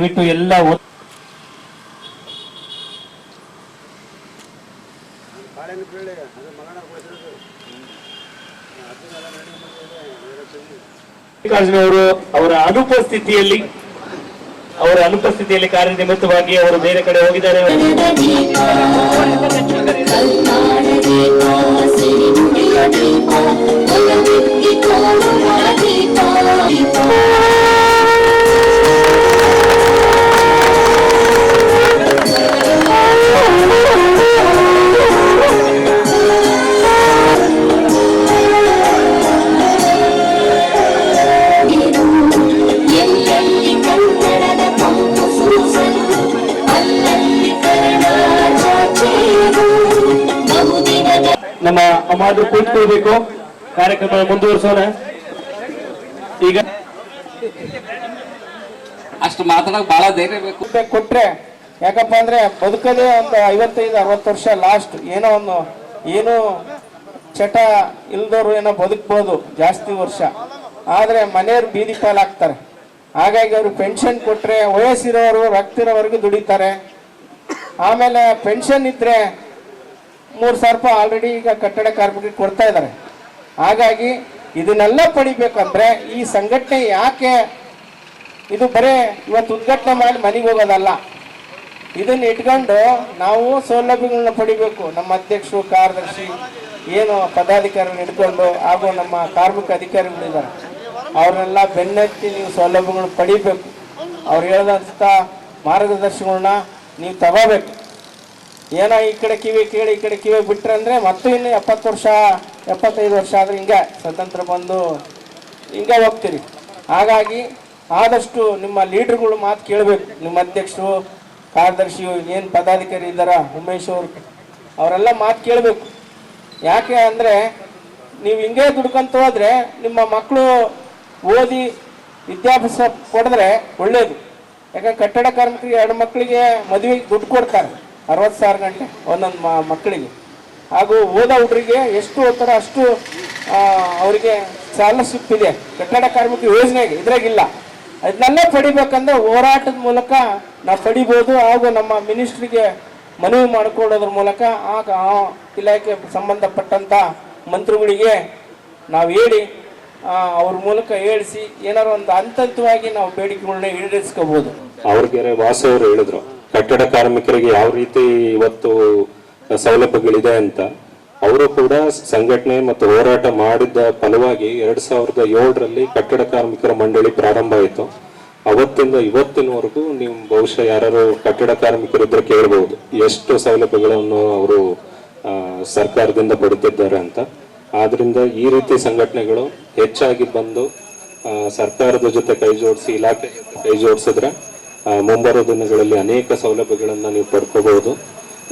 ದಯವಿಟ್ಟು ಎಲ್ಲ ಅವರು ಅವರ ಅನುಪಸ್ಥಿತಿಯಲ್ಲಿ ಕಾರ್ಯನಿಮಿತ್ತವಾಗಿ ಅವರು ಬೇರೆ ಕಡೆ ಹೋಗಿದ್ದಾರೆ. ನಮ್ಮ ಅಮಾದ್ರು ಕೂತ್ಕೊಳ್ಬೇಕು, ಕಾರ್ಯಕ್ರಮ ಮುಂದುವರಿಸೋಣ. ಈಗ ಅಷ್ಟು ಮಾತಾಡಕ್ ಬಹಳ ಧೈರ್ಯ ಬೇಕು ಕೊಟ್ರೆ, ಯಾಕಪ್ಪ ಅಂದ್ರೆ ಬದುಕದೇ ಒಂದು 55-60 ವರ್ಷ ಲಾಸ್ಟ್. ಏನು ಚಟ ಇಲ್ದವ್ರು ಏನೋ ಬದುಕ್ಬೋದು ಜಾಸ್ತಿ ವರ್ಷ, ಆದ್ರೆ ಮನೆಯವ್ರು ಬೀದಿ ಪಾಲಾಗ್ತಾರೆ. ಹಾಗಾಗಿ ಅವರು ಪೆನ್ಷನ್ ಕೊಟ್ರೆ ವಯಸ್ಸಿರೋರು ರಕ್ತಿರೋವರೆಗೂ ದುಡಿತಾರೆ. ಆಮೇಲೆ ಪೆನ್ಷನ್ ಇದ್ರೆ 3,000 ರೂಪಾಯಿ ಆಲ್ರೆಡಿ ಈಗ ಕಟ್ಟಡ ಕಾರ್ಮಿಕರಿಗೆ ಕೊಡ್ತಾ ಇದ್ದಾರೆ. ಹಾಗಾಗಿ ಇದನ್ನೆಲ್ಲ ಪಡಿಬೇಕಂದ್ರೆ ಈ ಸಂಘಟನೆ ಯಾಕೆ, ಇದು ಬರೇ ಇವತ್ತು ಉದ್ಘಾಟನೆ ಮಾಡಿ ಮನೆಗೆ ಹೋಗೋದಲ್ಲ, ಇದನ್ನ ಇಟ್ಕೊಂಡು ನಾವು ಸೌಲಭ್ಯಗಳನ್ನ ಪಡಿಬೇಕು. ನಮ್ಮ ಅಧ್ಯಕ್ಷರು, ಕಾರ್ಯದರ್ಶಿ, ಏನು ಪದಾಧಿಕಾರಿಗಳನ್ನ ಇಟ್ಕೊಂಡು ಹಾಗೂ ನಮ್ಮ ಕಾರ್ಮಿಕ ಅಧಿಕಾರಿಗಳಿದ್ದಾರೆ, ಅವ್ರನ್ನೆಲ್ಲ ಬೆನ್ನತ್ತಿ ನೀವು ಸೌಲಭ್ಯಗಳನ್ನ ಪಡಿಬೇಕು. ಅವ್ರು ಹೇಳಿದಂಥ ಮಾರ್ಗದರ್ಶನಗಳನ್ನ ನೀವು ತಗೋಬೇಕು. ಏನೋ ಈ ಕಡೆ ಕಿವಿ ಕೇಳಿ ಈ ಕಡೆ ಕಿವಿ ಬಿಟ್ರೆ ಅಂದರೆ ಮತ್ತೆ ಇನ್ನು 70 ವರ್ಷ 75 ವರ್ಷ ಆದರೆ ಹಿಂಗೆ ಸ್ವತಂತ್ರ ಬಂದು ಹಿಂಗೆ ಹೋಗ್ತೀರಿ. ಹಾಗಾಗಿ ಆದಷ್ಟು ನಿಮ್ಮ ಲೀಡ್ರುಗಳು ಮಾತು ಕೇಳಬೇಕು. ನಿಮ್ಮ ಅಧ್ಯಕ್ಷರು, ಕಾರ್ಯದರ್ಶಿ, ಏನು ಪದಾಧಿಕಾರಿ ಇದ್ದಾರ, ಉಮೇಶ್ ಅವರು, ಅವರೆಲ್ಲ ಮಾತು ಕೇಳಬೇಕು. ಯಾಕೆ ಅಂದರೆ ನೀವು ಹಿಂಗೆ ದುಡ್ಕೊಂತ ಹೋದರೆ ನಿಮ್ಮ ಮಕ್ಕಳು ಓದಿ ವಿದ್ಯಾಭ್ಯಾಸ ಕೊಡಿದ್ರೆ ಒಳ್ಳೆಯದು. ಯಾಕಂದ್ರೆ ಕಟ್ಟಡ ಕಾರ್ಮಿಕರಿಗೆ 2 ಮಕ್ಕಳಿಗೆ ಮದುವೆಗೆ ದುಡ್ಡು ಕೊಡ್ತಾರೆ, 60,000 ಗಂಟೆ ಒಂದೊಂದು ಮಕ್ಕಳಿಗೆ. ಹಾಗೂ ಓದೋ ಹುಡುಗರಿಗೆ ಎಷ್ಟು ಓದ್ತಾರೋ ಅಷ್ಟು ಅವರಿಗೆ ಸ್ಕಾಲರ್ಶಿಪ್ ಇದೆ ಕಟ್ಟಡ ಕಾರ್ಮಿಕ ಯೋಜನೆಗೆ, ಇದ್ರಾಗಿಲ್ಲ. ಅದನ್ನೆಲ್ಲ ಪಡಿಬೇಕಂದ್ರೆ ಹೋರಾಟದ ಮೂಲಕ ನಾವು ಪಡಿಬೋದು. ಹಾಗೂ ನಮ್ಮ ಮಿನಿಸ್ಟ್ರಿಗೆ ಮನವಿ ಮಾಡಿಕೊಳ್ಳೋದ್ರ ಮೂಲಕ ಆ ಇಲಾಖೆ ಸಂಬಂಧಪಟ್ಟಂಥ ಮಂತ್ರಿಗಳಿಗೆ ನಾವು ಹೇಳಿ ಅವ್ರ ಮೂಲಕ ಹೇಳಿಸಿ ಏನಾರು ಒಂದು ಹಂತವಾಗಿ ನಾವು ಬೇಡಿಕೆಗಳನ್ನ ಈಡೇರಿಸ್ಕೋಬಹುದು. ಅವ್ರಿಗೆ ವಾಸ ಅವರು ಹೇಳಿದ್ರು ಕಟ್ಟಡ ಕಾರ್ಮಿಕರಿಗೆ ಯಾವ ರೀತಿ ಇವತ್ತು ಸೌಲಭ್ಯಗಳಿದೆ ಅಂತ. ಅವರು ಕೂಡ ಸಂಘಟನೆ ಮತ್ತು ಹೋರಾಟ ಮಾಡಿದ ಫಲವಾಗಿ 2007ರಲ್ಲಿ ಕಟ್ಟಡ ಕಾರ್ಮಿಕರ ಮಂಡಳಿ ಪ್ರಾರಂಭ ಆಯಿತು. ಅವತ್ತಿಂದ ಇವತ್ತಿನವರೆಗೂ ನೀವು ಬಹುಶಃ ಯಾರು ಕಟ್ಟಡ ಕಾರ್ಮಿಕರಿದ್ರೆ ಕೇಳಬಹುದು ಎಷ್ಟು ಸೌಲಭ್ಯಗಳನ್ನು ಅವರು ಸರ್ಕಾರದಿಂದ ಪಡೆದಿದ್ದಾರೆ ಅಂತ. ಆದ್ರಿಂದ ಈ ರೀತಿ ಸಂಘಟನೆಗಳು ಹೆಚ್ಚಾಗಿ ಬಂದು ಸರ್ಕಾರದ ಜೊತೆ ಕೈ ಜೋಡಿಸಿ, ಇಲಾಖೆ ಜೊತೆ ಕೈ ಜೋಡಿಸಿದ್ರೆ ಮುಂಬರುವ ದಿನಗಳಲ್ಲಿ ಅನೇಕ ಸೌಲಭ್ಯಗಳನ್ನು ನೀವು ಪಡ್ಕೋಬಹುದು.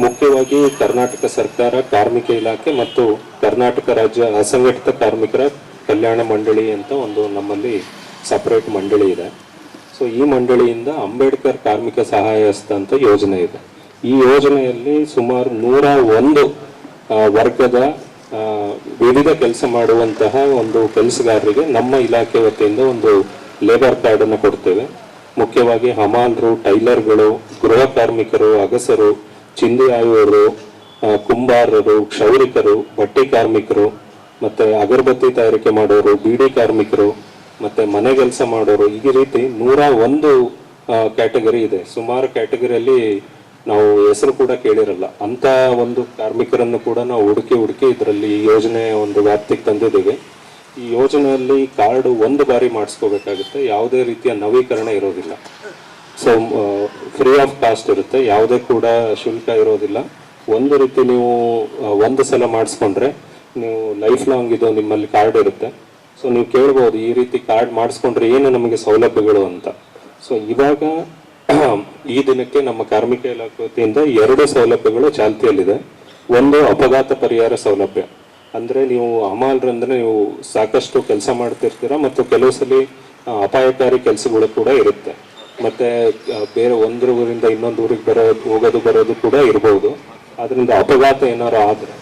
ಮುಖ್ಯವಾಗಿ ಕರ್ನಾಟಕ ಸರ್ಕಾರ, ಕಾರ್ಮಿಕ ಇಲಾಖೆ ಮತ್ತು ಕರ್ನಾಟಕ ರಾಜ್ಯ ಅಸಂಘಟಿತ ಕಾರ್ಮಿಕರ ಕಲ್ಯಾಣ ಮಂಡಳಿ ಅಂತ ಒಂದು ನಮ್ಮಲ್ಲಿ ಸಪರೇಟ್ ಮಂಡಳಿ ಇದೆ. ಸೊ ಈ ಮಂಡಳಿಯಿಂದ ಅಂಬೇಡ್ಕರ್ ಕಾರ್ಮಿಕ ಸಹಾಯ ಹಸ್ತ ಅಂತ ಯೋಜನೆ ಇದೆ. ಈ ಯೋಜನೆಯಲ್ಲಿ ಸುಮಾರು 101 ವರ್ಗದ ವಿವಿಧ ಕೆಲಸ ಮಾಡುವಂತಹ ಒಂದು ಕೆಲಸಗಾರರಿಗೆ ನಮ್ಮ ಇಲಾಖೆ ವತಿಯಿಂದ ಒಂದು ಲೇಬರ್ ಕಾರ್ಡ್ ಅನ್ನು ಕೊಡ್ತೇವೆ. ಮುಖ್ಯವಾಗಿ ಹಮಾಲರು, ಟೈಲರ್ಗಳು, ಗೃಹ ಕಾರ್ಮಿಕರು, ಅಗಸರು, ಚಿಂದಿ ಆಯುವರು, ಕುಂಬಾರರು, ಕ್ಷೌರಿಕರು, ಬಟ್ಟೆ ಕಾರ್ಮಿಕರು, ಮತ್ತೆ ಅಗರಬತ್ತಿ ತಯಾರಿಕೆ ಮಾಡೋರು, ಬೀಡಿ ಕಾರ್ಮಿಕರು, ಮತ್ತೆ ಮನೆ ಕೆಲಸ ಮಾಡೋರು, ಈ ರೀತಿ 101 ಕ್ಯಾಟಗರಿ ಇದೆ. ಸುಮಾರು ಕ್ಯಾಟಗರಿಯಲ್ಲಿ ನಾವು ಹೆಸರು ಕೂಡ ಕೇಳಿರಲ್ಲ ಅಂತ ಒಂದು ಕಾರ್ಮಿಕರನ್ನು ಕೂಡ ನಾವು ಹುಡುಕಿ ಇದರಲ್ಲಿ ಈ ಯೋಜನೆ ಒಂದು ವ್ಯಾಪ್ತಿಗೆ ತಂದಿದ್ದೇವೆ. ಈ ಯೋಜನೆಯಲ್ಲಿ ಕಾರ್ಡ್ 1 ಬಾರಿ ಮಾಡಿಸ್ಕೋಬೇಕಾಗುತ್ತೆ, ಯಾವುದೇ ರೀತಿಯ ನವೀಕರಣ ಇರೋದಿಲ್ಲ. ಸೊ ಫ್ರೀ ಆಫ್ ಕಾಸ್ಟ್ ಇರುತ್ತೆ, ಯಾವುದೇ ಕೂಡ ಶುಲ್ಕ ಇರೋದಿಲ್ಲ. ಒಂದು ರೀತಿ ನೀವು 1 ಸಲ ಮಾಡಿಸ್ಕೊಂಡ್ರೆ ನೀವು ಲೈಫ್ ಲಾಂಗ್ ಇದು ನಿಮ್ಮಲ್ಲಿ ಕಾರ್ಡ್ ಇರುತ್ತೆ. ಸೊ ನೀವು ಕೇಳ್ಬೋದು ಈ ರೀತಿ ಕಾರ್ಡ್ ಮಾಡಿಸ್ಕೊಂಡ್ರೆ ಏನು ನಮಗೆ ಸೌಲಭ್ಯಗಳು ಅಂತ. ಸೊ ಇವಾಗ ಈ ದಿನಕ್ಕೆ ನಮ್ಮ ಕಾರ್ಮಿಕ ಇಲಾಖೆ ವತಿಯಿಂದ 2 ಸೌಲಭ್ಯಗಳು ಚಾಲ್ತಿಯಲ್ಲಿದೆ. ಒಂದು ಅಪಘಾತ ಪರಿಹಾರ ಸೌಲಭ್ಯ. ಅಂದ್ರೆ ನೀವು ಹಮಾಲರಂದ್ರೆ ನೀವು ಸಾಕಷ್ಟು ಕೆಲಸ ಮಾಡ್ತಿರ್ತೀರ ಮತ್ತು ಕೆಲವು ಸಲ ಅಪಾಯಕಾರಿ ಕೆಲಸಗಳು ಕೂಡ ಇರುತ್ತೆ. ಮತ್ತೆ ಬೇರೆ ಒಂದು ಊರಿಂದ ಇನ್ನೊಂದು ಊರಿಗೆ ಹೋಗೋದು ಬರೋದು ಕೂಡ ಇರಬಹುದು. ಅದರಿಂದ ಅಪಘಾತ ಏನಾರು ಆದ್ರೆ,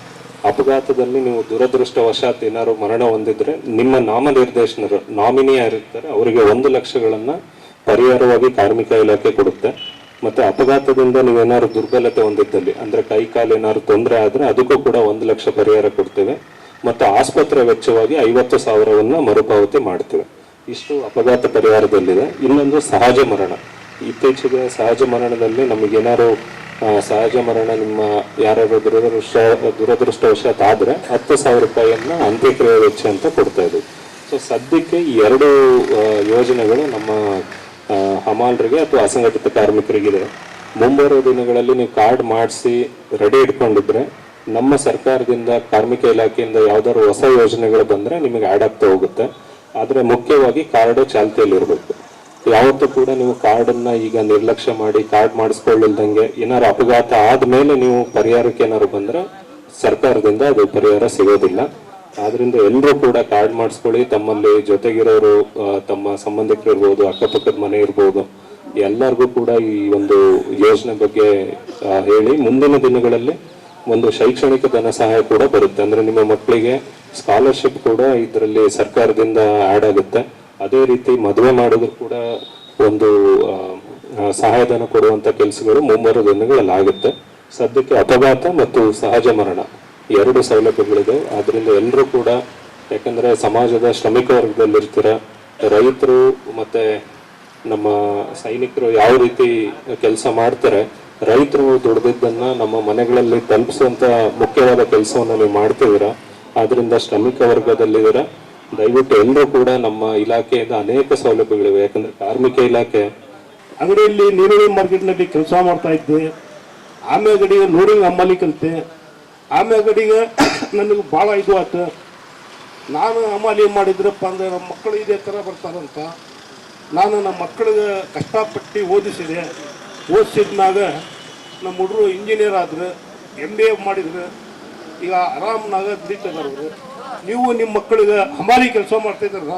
ಅಪಘಾತದಲ್ಲಿ ನೀವು ದುರದೃಷ್ಟವಶಾತ್ ಏನಾದ್ರು ಮರಣ ಹೊಂದಿದ್ರೆ ನಿಮ್ಮ ನಾಮನಿರ್ದೇಶನರು, ನಾಮಿನಿ ಯಾರಿರ್ತಾರೆ ಅವರಿಗೆ 1 ಲಕ್ಷಗಳನ್ನ ಪರಿಹಾರವಾಗಿ ಕಾರ್ಮಿಕ ಇಲಾಖೆ ಕೊಡುತ್ತೆ. ಮತ್ತೆ ಅಪಘಾತದಿಂದ ನೀವೇನಾದ್ರು ದುರ್ಬಲತೆ ಹೊಂದಿದ್ದಲ್ಲಿ ಅಂದ್ರೆ ಕೈ ಕಾಲು ಏನಾದ್ರು ತೊಂದರೆ ಆದ್ರೆ ಅದಕ್ಕೂ ಕೂಡ 1 ಲಕ್ಷ ಪರಿಹಾರ ಕೊಡ್ತೇವೆ. ಮತ್ತು ಆಸ್ಪತ್ರೆ ವೆಚ್ಚವಾಗಿ 50,000 ಮರುಪಾವತಿ ಮಾಡ್ತೇವೆ. ಇಷ್ಟು ಅಪಘಾತ ಪರಿಹಾರದಲ್ಲಿದೆ. ಇನ್ನೊಂದು ಸಹಜ ಮರಣ. ಇತ್ತೀಚೆಗೆ ಸಹಜ ಮರಣದಲ್ಲಿ ನಮಗೇನಾದ್ರು ಸಹಜ ಮರಣ ನಿಮ್ಮ ಯಾರು ದುರದೃಷ್ಟವಶಾತ್ ಆದ್ರೆ 10,000 ರೂಪಾಯಿಯನ್ನ ಅಂತ್ಯಕ್ರಿಯೆ ವೆಚ್ಚ ಅಂತ ಕೊಡ್ತಾ ಇದ್ದೀವಿ. ಸೊ ಸದ್ಯಕ್ಕೆ ಈ 2 ಯೋಜನೆಗಳು ನಮ್ಮ ಹಮಾಲರಿಗೆ ಅಥವಾ ಅಸಂಘಟಿತ ಕಾರ್ಮಿಕರಿಗಿದೆ. ಮುಂಬರುವ ದಿನಗಳಲ್ಲಿ ನೀವು ಕಾರ್ಡ್ ಮಾಡಿಸಿ ರೆಡಿ ಇಟ್ಕೊಂಡಿದ್ರೆ ನಮ್ಮ ಸರ್ಕಾರದಿಂದ ಕಾರ್ಮಿಕ ಇಲಾಖೆಯಿಂದ ಯಾವ್ದಾದ್ರು ಹೊಸ ಯೋಜನೆಗಳು ಬಂದ್ರೆ ನಿಮಗೆ ಆಡ್ ಆಗ್ತಾ ಹೋಗುತ್ತೆ. ಆದ್ರೆ ಮುಖ್ಯವಾಗಿ ಕಾರ್ಡ್ ಚಾಲ್ತಿಯಲ್ಲಿ ಇರಬೇಕು. ಯಾವತ್ತೂ ಕೂಡ ನೀವು ಕಾರ್ಡನ್ನ ಈಗ ನಿರ್ಲಕ್ಷ್ಯ ಮಾಡಿ ಕಾರ್ಡ್ ಮಾಡಿಸ್ಕೊಳ್ಳಿಲ್ದಂಗೆ ಏನಾದ್ರು ಅಪಘಾತ ಆದ್ಮೇಲೆ ನೀವು ಪರಿಹಾರಕ್ಕೆ ಏನಾದ್ರು ಬಂದ್ರೆ ಸರ್ಕಾರದಿಂದ ಅದು ಪರಿಹಾರ ಸಿಗೋದಿಲ್ಲ. ಆದ್ರಿಂದ ಎಲ್ಲರೂ ಕೂಡ ಕಾರ್ಡ್ ಮಾಡಿಸ್ಕೊಳ್ಳಿ. ತಮ್ಮಲ್ಲಿ ಜೊತೆಗಿರೋರು ತಮ್ಮ ಸಂಬಂಧಿಕರು ಇರ್ಬೋದು, ಅಕ್ಕಪಕ್ಕದ ಮನೆ ಇರ್ಬೋದು, ಎಲ್ಲರಿಗೂ ಕೂಡ ಈ ಒಂದು ಯೋಜನೆ ಬಗ್ಗೆ ಹೇಳಿ. ಮುಂದಿನ ದಿನಗಳಲ್ಲಿ ಒಂದು ಶೈಕ್ಷಣಿಕ ಧನ ಸಹಾಯ ಕೂಡ ಬರುತ್ತೆ. ಅಂದ್ರೆ ನಿಮ್ಮ ಮಕ್ಕಳಿಗೆ ಸ್ಕಾಲರ್ಶಿಪ್ ಕೂಡ ಇದರಲ್ಲಿ ಸರ್ಕಾರದಿಂದ ಆಡ್ ಆಗುತ್ತೆ. ಅದೇ ರೀತಿ ಮದುವೆ ಮಾಡೋದು ಕೂಡ ಒಂದು ಸಹಾಯಧನ ಕೊಡುವಂತ ಕೆಲಸಗಳು ಮುಂಬರುವ ದಿನಗಳಲ್ಲಿ ಆಗುತ್ತೆ. ಸದ್ಯಕ್ಕೆ ಅಪಘಾತ ಮತ್ತು ಸಹಜ ಮರಣ 2 ಸೌಲಭ್ಯಗಳಿದೆ. ಆದ್ರಿಂದ ಎಲ್ಲರೂ ಕೂಡ, ಯಾಕಂದ್ರೆ ಸಮಾಜದ ಶ್ರಮಿಕ ವರ್ಗದಲ್ಲಿರ್ತೀರ, ರೈತರು ಮತ್ತೆ ನಮ್ಮ ಸೈನಿಕರು ಯಾವ ರೀತಿ ಕೆಲಸ ಮಾಡ್ತಾರೆ, ರೈತರು ದುಡಿದಿದ್ದನ್ನ ನಮ್ಮ ಮನೆಗಳಲ್ಲಿ ತಲುಪಿಸುವಂತ ಮುಖ್ಯವಾದ ಕೆಲಸವನ್ನು ನೀವು ಮಾಡ್ತಿದ್ದೀರ. ಆದ್ರಿಂದ ಶ್ರಮಿಕ ವರ್ಗದಲ್ಲಿದ್ದೀರ. ದಯವಿಟ್ಟು ಎಲ್ಲರೂ ಕೂಡ ನಮ್ಮ ಇಲಾಖೆಯಿಂದ ಅನೇಕ ಸೌಲಭ್ಯಗಳಿವೆ. ಯಾಕಂದ್ರೆ ಕಾರ್ಮಿಕ ಇಲಾಖೆ ಅಂಗಡಿಯಲ್ಲಿ ನೀರುಳ್ಳಿ ಮಾರ್ಕೆಟ್ನಲ್ಲಿ ಕೆಲಸ ಮಾಡ್ತಾ ಇದ್ದೆ. ಆಮೇಲೆ ಗಡಿಗೆ ಲೋಡಿಂಗ್ ಅಮ್ಮಲ್ಲಿ ಕಲಿತೆ. ಆಮೇಲೆ ಗಡಿಗೆ ನನಗೆ ಭಾಳ ಇದು ಆಯ್ತು. ನಾನು ಅಮಾಲಿ ಮಾಡಿದ್ರಪ್ಪ ಅಂದ್ರೆ ನಮ್ಮ ಮಕ್ಕಳು ಇದೇ ಥರ ಬರ್ತಾರಂತ ನಾನು ನಮ್ಮ ಮಕ್ಕಳಿಗೆ ಕಷ್ಟಪಟ್ಟು ಓದಿಸಿದ್ನಾಗ ನಮ್ಮ ಹುಡುಗರು ಇಂಜಿನಿಯರ್ ಆದ್ರೆ, MBA ಮಾಡಿದ್ರು, ಈಗ ಆರಾಮ್ನಾಗ ದುಡಿತಿದ್ದಾರೆ. ನೀವು ನಿಮ್ಮ ಮಕ್ಕಳಿಗೆ ಹಮಾಲಿ ಕೆಲಸ ಮಾಡ್ತಿದ್ದಾರ,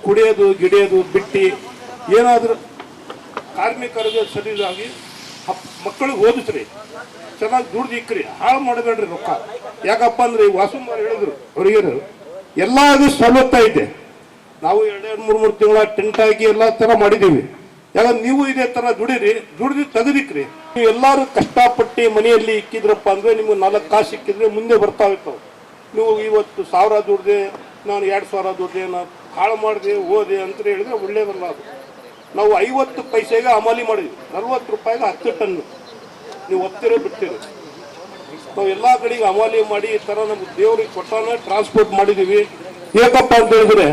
ಕುಡಿಯೋದು ಗಿಡಿಯೋದು ಬಿಟ್ಟು ಏನಾದರೂ ಕಾರ್ಮಿಕರಿಗೆ ಸರಿಯಾಗಿ ಮಕ್ಕಳಿಗೆ ಓದಿಸ್ರಿ, ಚೆನ್ನಾಗಿ ದುಡ್ದಿಕ್ರಿ, ಹಾಳು ಮಾಡಬೇಡ್ರಿ ರೊಕ್ಕ. ಯಾಕಪ್ಪ ಅಂದ್ರೆ ಈ ವಾಸುಮಾರ್ ಹೇಳಿದ್ರು ಅವ್ರಿಗೆ ಎಲ್ಲಾದು ಸವಲತ್ತ ಐತೆ. ನಾವು 2-3 ತಿಂಗಳ ಟೆಂಟ್ ಹಾಕಿ ಎಲ್ಲ ತರ ಮಾಡಿದ್ದೀವಿ. ಯಾಕಂದ್ರೆ ನೀವು ಇದೇ ತರ ದುಡಿರಿ, ದುಡ್ದು ತೆಗೆದಿಕ್ರಿ. ನೀವು ಎಲ್ಲಾರು ಕಷ್ಟಪಟ್ಟು ಮನೆಯಲ್ಲಿ ಇಕ್ಕಿದ್ರಪ್ಪ ಅಂದ್ರೆ ನಿಮ್ಗೆ 4 ಕಾಸು ಸಿಕ್ಕಿದ್ರೆ ಮುಂದೆ ಬರ್ತಾ ಇರ್ತಾವೆ. ನೀವು ಇವತ್ತು 1000 ದುಡ್ದೆ, ನಾನು 2000 ದುಡ್ದೆ, ನಾನು ಹಾಳು ಮಾಡಿದೆ ಓದೆ ಅಂತ ಹೇಳಿದ್ರೆ ಒಳ್ಳೇದಲ್ಲ. ಅದು ನಾವು 50 ಪೈಸೆಗೆ ಅಮಾಲಿ ಮಾಡಿದ್ವಿ, 40 ರೂಪಾಯಿಗೆ 10 ಟನ್ನು. ನೀವು ಒತ್ತಿರೋ ಬಿಡ್ತೀರಿ. ನಾವು ಎಲ್ಲ ಕಡೆಗೆ ಅಮಾಲಿ ಮಾಡಿ ಈ ಥರ ನಮ್ಗೆ ದೇವ್ರಿಗೆ ಕೊಟ್ಟಾನ ಟ್ರಾನ್ಸ್ಪೋರ್ಟ್ ಮಾಡಿದ್ದೀವಿ. ಏಕಪ್ಪ ಅಂತ ಹೇಳಿದ್ರೆ